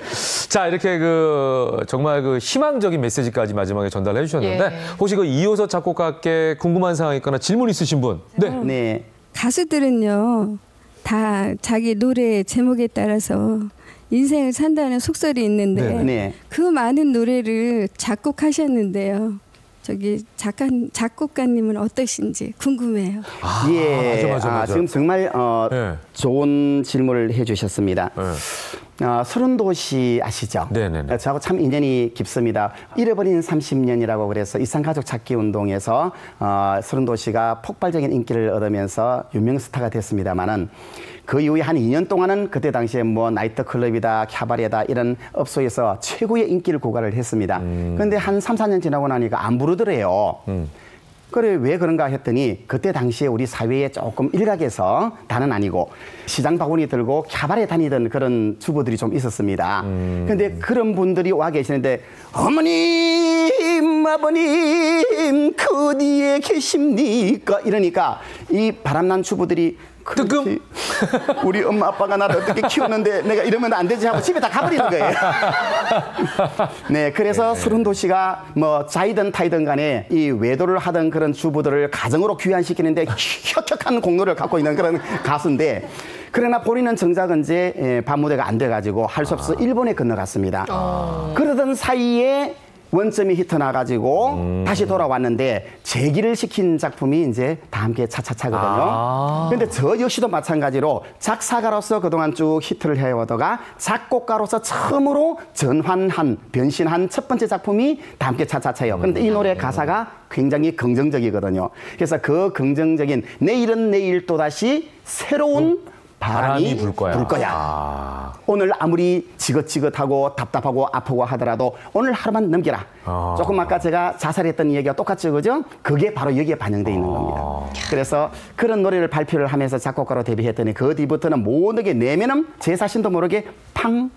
Speaker 1: 자, 이렇게 그 정말 그 희망적인 메시지까지 마지막에 전달해 주셨는데 혹시 그 이호섭 작곡가께 궁금한 사항이 있거나 질문 있으신 분?
Speaker 21: 네.
Speaker 4: 가수들은요, 다 자기 노래 제목에 따라서 인생을 산다는 속설이 있는데
Speaker 21: 네.
Speaker 4: 그 많은 노래를 작곡하셨는데요. 저기 작곡가님은 어떠신지 궁금해요.
Speaker 21: 예,
Speaker 1: 맞아.
Speaker 21: 지금 정말 좋은 질문을 해주셨습니다. 서른도시 아시죠?
Speaker 1: 네네네.
Speaker 21: 저하고 참 인연이 깊습니다. 잃어버린 30년이라고 그래서 이산가족 찾기 운동에서 서른도시가 폭발적인 인기를 얻으면서 유명 스타가 됐습니다만은 그 이후에 한 2년 동안은 그때 당시에 뭐 나이트클럽이다, 캬바레다 이런 업소에서 최고의 인기를 고갈을 했습니다. 그런데 한 3, 4년 지나고 나니까 안 부르더래요. 그래 왜 그런가 했더니 그때 당시에 우리 사회에 조금 일각에서 다는 아니고 시장 바구니 들고 캬바레 다니던 그런 주부들이 좀 있었습니다. 근데 그런 분들이 와 계시는데 어머님 아버님 그 어디에 계십니까 이러니까 이 바람난 주부들이 뜨끔 우리 엄마 아빠가 나를 어떻게 키우는데 내가 이러면 안 되지 하고 집에 다 가버리는 거예요. 네, 그래서 서른도시가 뭐 자이든 타이든 간에 이 외도를 하던 그런 주부들을 가정으로 귀환시키는데 혁혁한 공로를 갖고 있는 그런 가수인데 그러나 본인은 정작 이제 반무대가 안 돼가지고 할 수 없어서 일본에 건너갔습니다. 그러던 사이에 원점이 히트나가지고 다시 돌아왔는데 재기를 시킨 작품이 이제 다 함께 차차차거든요. 그런데 저 역시도 마찬가지로 작사가로서 그동안 쭉 히트를 해오다가 작곡가로서 처음으로 변신한 첫 번째 작품이 다 함께 차차차예요. 그런데 이 노래 가사가 굉장히 긍정적이거든요. 그래서 그 긍정적인 내일은 내일 또다시 새로운 바람이 불 거야. 오늘 아무리 지긋지긋하고 답답하고 아프고 하더라도 오늘 하루만 넘겨라. 조금 아까 제가 자살했던 얘기가 똑같죠, 그죠? 그게 바로 여기에 반영되어 있는 겁니다. 그래서 그런 노래를 발표를 하면서 작곡가로 데뷔했더니 그 뒤부터는 모든 게 내면은 제 자신도 모르게 팡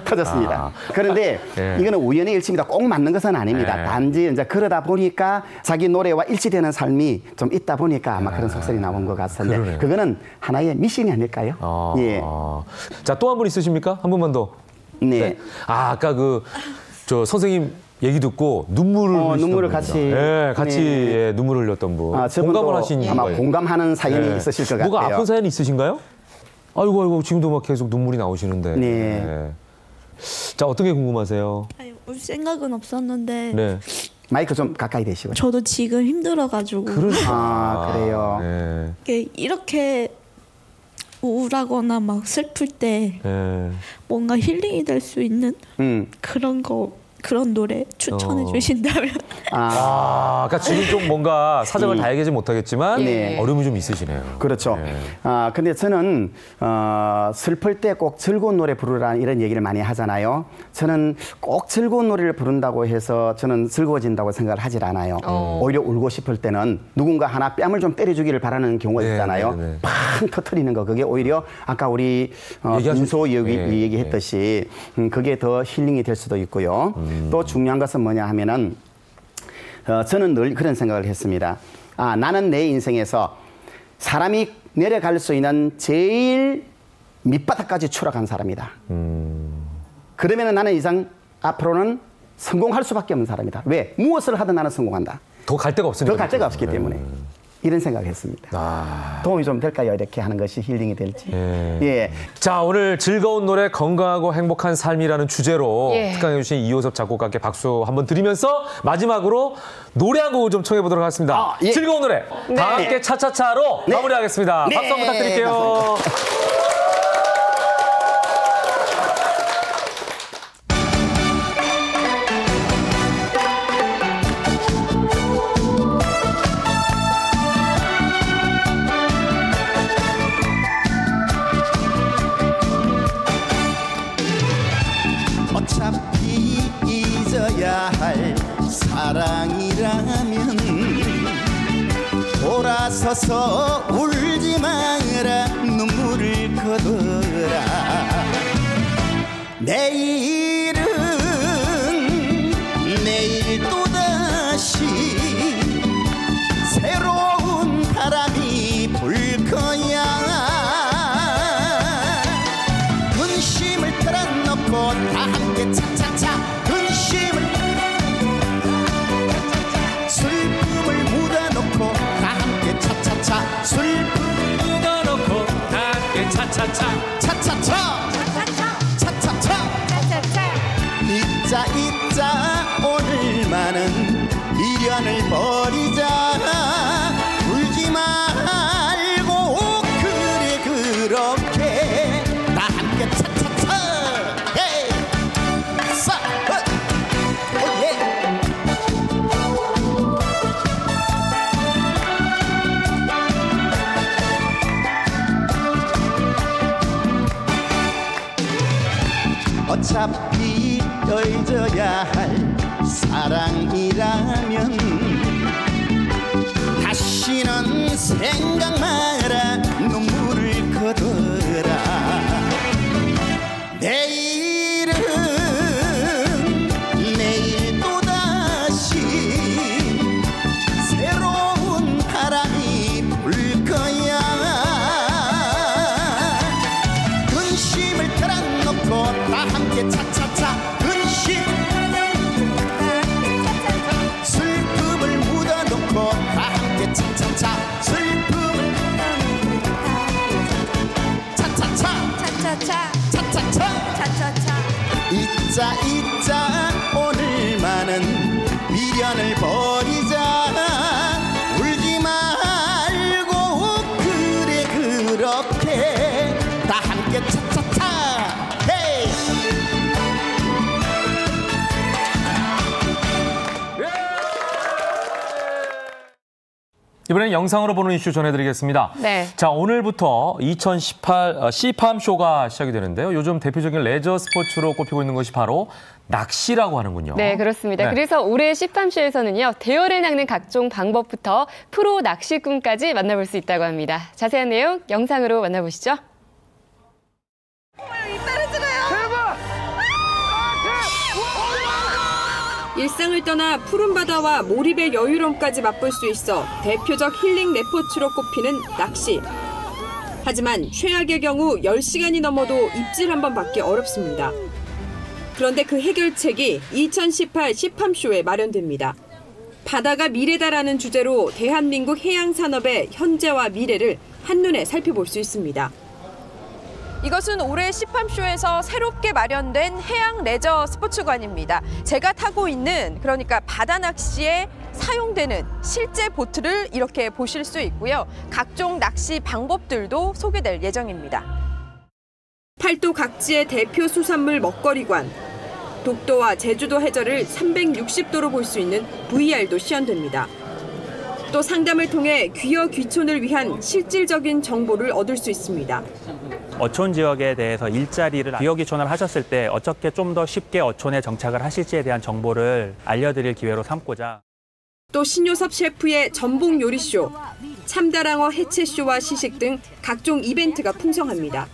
Speaker 21: 터졌습니다. 그런데 이거는 우연의 일치입니다. 꼭 맞는 것은 아닙니다. 단지 이제 그러다 보니까 자기 노래와 일치되는 삶이 좀 있다 보니까 아마 그런 속설이 나온 것 같은데 그러네요. 그거는 하나의 미션이 아닐까요? 예.
Speaker 1: 자, 또 한 분 있으십니까? 한 분만 더.
Speaker 21: 네.
Speaker 1: 아까 저 선생님 얘기 듣고 눈물을
Speaker 21: 같이
Speaker 1: 같이 눈물을 흘렸던 분. 공감을 하신
Speaker 21: 아마 공감하는 사연이 있으실 것 같아요.
Speaker 1: 뭐가 아픈 사연이 있으신가요? 아이고 지금도 막 계속 눈물이 나오시는데.
Speaker 21: 네.
Speaker 1: 자, 어떤 게 궁금하세요?
Speaker 6: 아니, 올 생각은 없었는데.
Speaker 1: 네.
Speaker 21: 마이크 좀 가까이 대시고요.
Speaker 6: 저도 지금 힘들어가지고.
Speaker 21: 그래요.
Speaker 6: 이렇게 우울하거나 막 슬플 때 뭔가 힐링이 될 수 있는 그런 노래 추천해 주신다면.
Speaker 1: 그러니까 지금 좀 뭔가 사정을 다 얘기하지 못하겠지만 어려움이 좀 있으시네요.
Speaker 21: 그렇죠. 근데 저는 슬플 때 꼭 즐거운 노래 부르라는 이런 얘기를 많이 하잖아요. 저는 꼭 즐거운 노래를 부른다고 해서 저는 즐거워진다고 생각을 하질 않아요. 오히려 울고 싶을 때는 누군가 하나 뺨을 좀 때려주기를 바라는 경우가 있잖아요. 팡 터트리는 거. 그게 오히려 아까 우리 윤소 얘기했듯이 그게 더 힐링이 될 수도 있고요. 또 중요한 것은 뭐냐 하면은 저는 늘 그런 생각을 했습니다. 나는 내 인생에서 사람이 내려갈 수 있는 제일 밑바닥까지 추락한 사람이다. 그러면 나는 이상 앞으로는 성공할 수밖에 없는 사람이다. 왜? 무엇을 하든 나는 성공한다.
Speaker 1: 더 갈 데가 없으니까.
Speaker 21: 더 갈 데가 없기 때문에. 이런 생각을 했습니다. 도움이 좀 될까요? 이렇게 하는 것이 힐링이 될지. 예.
Speaker 1: 자, 오늘 즐거운 노래, 건강하고 행복한 삶이라는 주제로 특강해 주신 이효섭 작곡가께 박수 한번 드리면서 마지막으로 노래 한 곡을 좀 청해 보도록 하겠습니다. 즐거운 노래, 다 함께 차차차로 마무리하겠습니다. 박수 한번 부탁드릴게요.
Speaker 22: 어차피 잊어야 할 사랑이라면 돌아서서 울지 마라 눈물을 거둬라 내일은 내일 또다시 새로운 바람이 불 거야 근심을 털어놓고 다 함께 차차차 근심을 슬픔을 묻어놓고 다 함께 차차차 슬픔을 묻어놓고 다 함께 차차차 차차차 차차차 차차차 잊자 오늘 버리자 울지 말고 그래 그렇게 다 함께 차차차 헤이 싸 오예 어차피 잊어야 할 사랑이라면 다시는 생각 마라 눈물을 거둬라 내일은 내일 또다시 새로운 바람이 불 거야 근심을 털어놓고 다 함께 차차차 근심 슬픔을 묻어놓고 다 함께 차차차 슬픔을 차차차 차차차 차차차 차차차 잊자 잊자 오늘만은 미련을 버리자 울지 말고 그래 그렇게 다 함께 차차차 헤이
Speaker 1: 이번엔 영상으로 보는 이슈 전해드리겠습니다.
Speaker 2: 네.
Speaker 1: 자, 오늘부터 2018 시팜쇼가 시작이 되는데요. 요즘 대표적인 레저 스포츠로 꼽히고 있는 것이 바로 낚시라고 하는군요.
Speaker 2: 네, 그렇습니다.
Speaker 1: 네.
Speaker 2: 그래서 올해 시팜쇼에서는요, 대열에 낚는 각종 방법부터 프로 낚시꾼까지 만나볼 수 있다고 합니다. 자세한 내용 영상으로 만나보시죠.
Speaker 7: 일상을 떠나 푸른 바다와 몰입의 여유로움까지 맛볼 수 있어 대표적 힐링 레포츠로 꼽히는 낚시. 하지만 최악의 경우 10시간이 넘어도 입질 한 번 받기 어렵습니다. 그런데 그 해결책이 2018 시팜쇼에 마련됩니다. 바다가 미래다라는 주제로 대한민국 해양산업의 현재와 미래를 한눈에 살펴볼 수 있습니다.
Speaker 8: 이것은 올해 시팜쇼에서 새롭게 마련된 해양 레저 스포츠관입니다. 제가 타고 있는 그러니까 바다 낚시에 사용되는 실제 보트를 이렇게 보실 수 있고요. 각종 낚시 방법들도 소개될 예정입니다.
Speaker 7: 팔도 각지의 대표 수산물 먹거리관, 독도와 제주도 해저를 360도로 볼 수 있는 VR도 시연됩니다. 또 상담을 통해 귀어 귀촌을 위한 실질적인 정보를 얻을 수 있습니다.
Speaker 23: 어촌 지역에 대해서 일자리를 귀어 귀촌을 하셨을 때 어떻게 좀 더 쉽게 어촌에 정착을 하실지에 대한 정보를 알려드릴 기회로 삼고자.
Speaker 7: 또 신요섭 셰프의 전복 요리쇼, 참다랑어 해체쇼와 시식 등 각종 이벤트가 풍성합니다.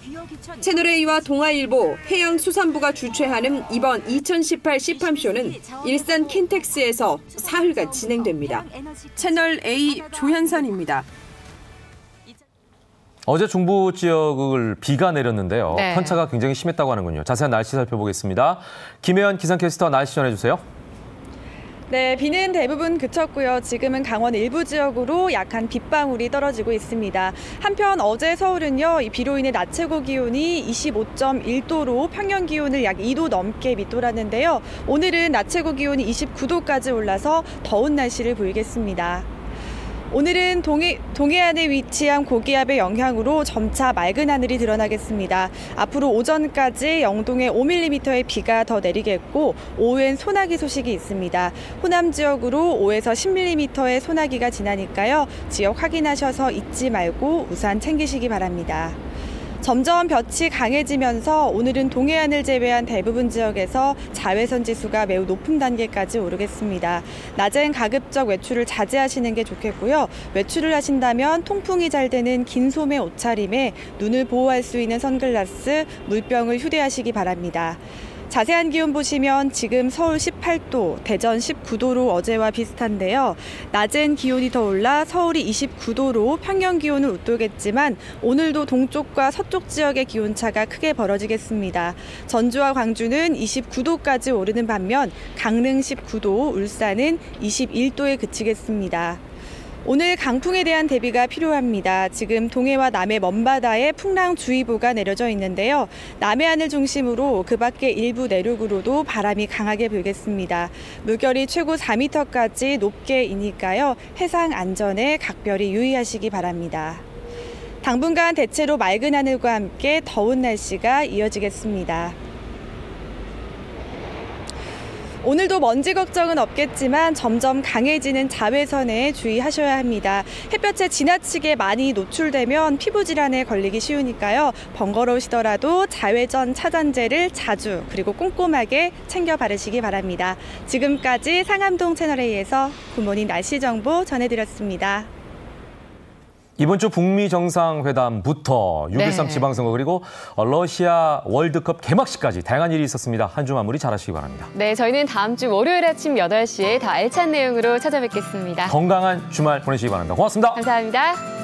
Speaker 7: 채널A와 동아일보, 해양수산부가 주최하는 이번 2018 시팜쇼는 일산 킨텍스에서 사흘간 진행됩니다. 채널A 조현선입니다.
Speaker 1: 어제 중부 지역을 비가 내렸는데요.
Speaker 2: 네.
Speaker 1: 편차가 굉장히 심했다고 하는군요. 자세한 날씨 살펴보겠습니다. 김혜연 기상캐스터 날씨 전해주세요.
Speaker 24: 네, 비는 대부분 그쳤고요. 지금은 강원 일부 지역으로 약한 빗방울이 떨어지고 있습니다. 한편 어제 서울은요, 이 비로 인해 낮 최고 기온이 25.1도로 평년 기온을 약 2도 넘게 밑돌았는데요. 오늘은 낮 최고 기온이 29도까지 올라서 더운 날씨를 보이겠습니다. 오늘은 동해안에 위치한 고기압의 영향으로 점차 맑은 하늘이 드러나겠습니다. 앞으로 오전까지 영동에 5mm의 비가 더 내리겠고 오후엔 소나기 소식이 있습니다. 호남 지역으로 5에서 10mm의 소나기가 지나니까요. 지역 확인하셔서 잊지 말고 우산 챙기시기 바랍니다. 점점 볕이 강해지면서 오늘은 동해안을 제외한 대부분 지역에서 자외선 지수가 매우 높은 단계까지 오르겠습니다. 낮엔 가급적 외출을 자제하시는 게 좋겠고요. 외출을 하신다면 통풍이 잘 되는 긴 소매 옷차림에 눈을 보호할 수 있는 선글라스, 물병을 휴대하시기 바랍니다. 자세한 기온 보시면 지금 서울 18도, 대전 19도로 어제와 비슷한데요. 낮엔 기온이 더 올라 서울이 29도로 평년 기온을 웃돌겠지만 오늘도 동쪽과 서쪽 지역의 기온차가 크게 벌어지겠습니다. 전주와 광주는 29도까지 오르는 반면 강릉 19도, 울산은 21도에 그치겠습니다. 오늘 강풍에 대한 대비가 필요합니다. 지금 동해와 남해 먼바다에 풍랑주의보가 내려져 있는데요. 남해안을 중심으로 그 밖의 일부 내륙으로도 바람이 강하게 불겠습니다. 물결이 최고 4m까지 높게 이니까요. 해상 안전에 각별히 유의하시기 바랍니다. 당분간 대체로 맑은 하늘과 함께 더운 날씨가 이어지겠습니다. 오늘도 먼지 걱정은 없겠지만 점점 강해지는 자외선에 주의하셔야 합니다. 햇볕에 지나치게 많이 노출되면 피부 질환에 걸리기 쉬우니까요. 번거로우시더라도 자외선 차단제를 자주 그리고 꼼꼼하게 챙겨 바르시기 바랍니다. 지금까지 상암동 채널A에서 굿모닝 날씨 정보 전해드렸습니다.
Speaker 1: 이번 주 북미 정상회담부터 6.13 지방선거 그리고 러시아 월드컵 개막식까지 다양한 일이 있었습니다. 한 주 마무리 잘하시기 바랍니다.
Speaker 2: 네, 저희는 다음 주 월요일 아침 8시에 더 알찬 내용으로 찾아뵙겠습니다.
Speaker 1: 건강한 주말 보내시기 바랍니다. 고맙습니다.
Speaker 2: 감사합니다.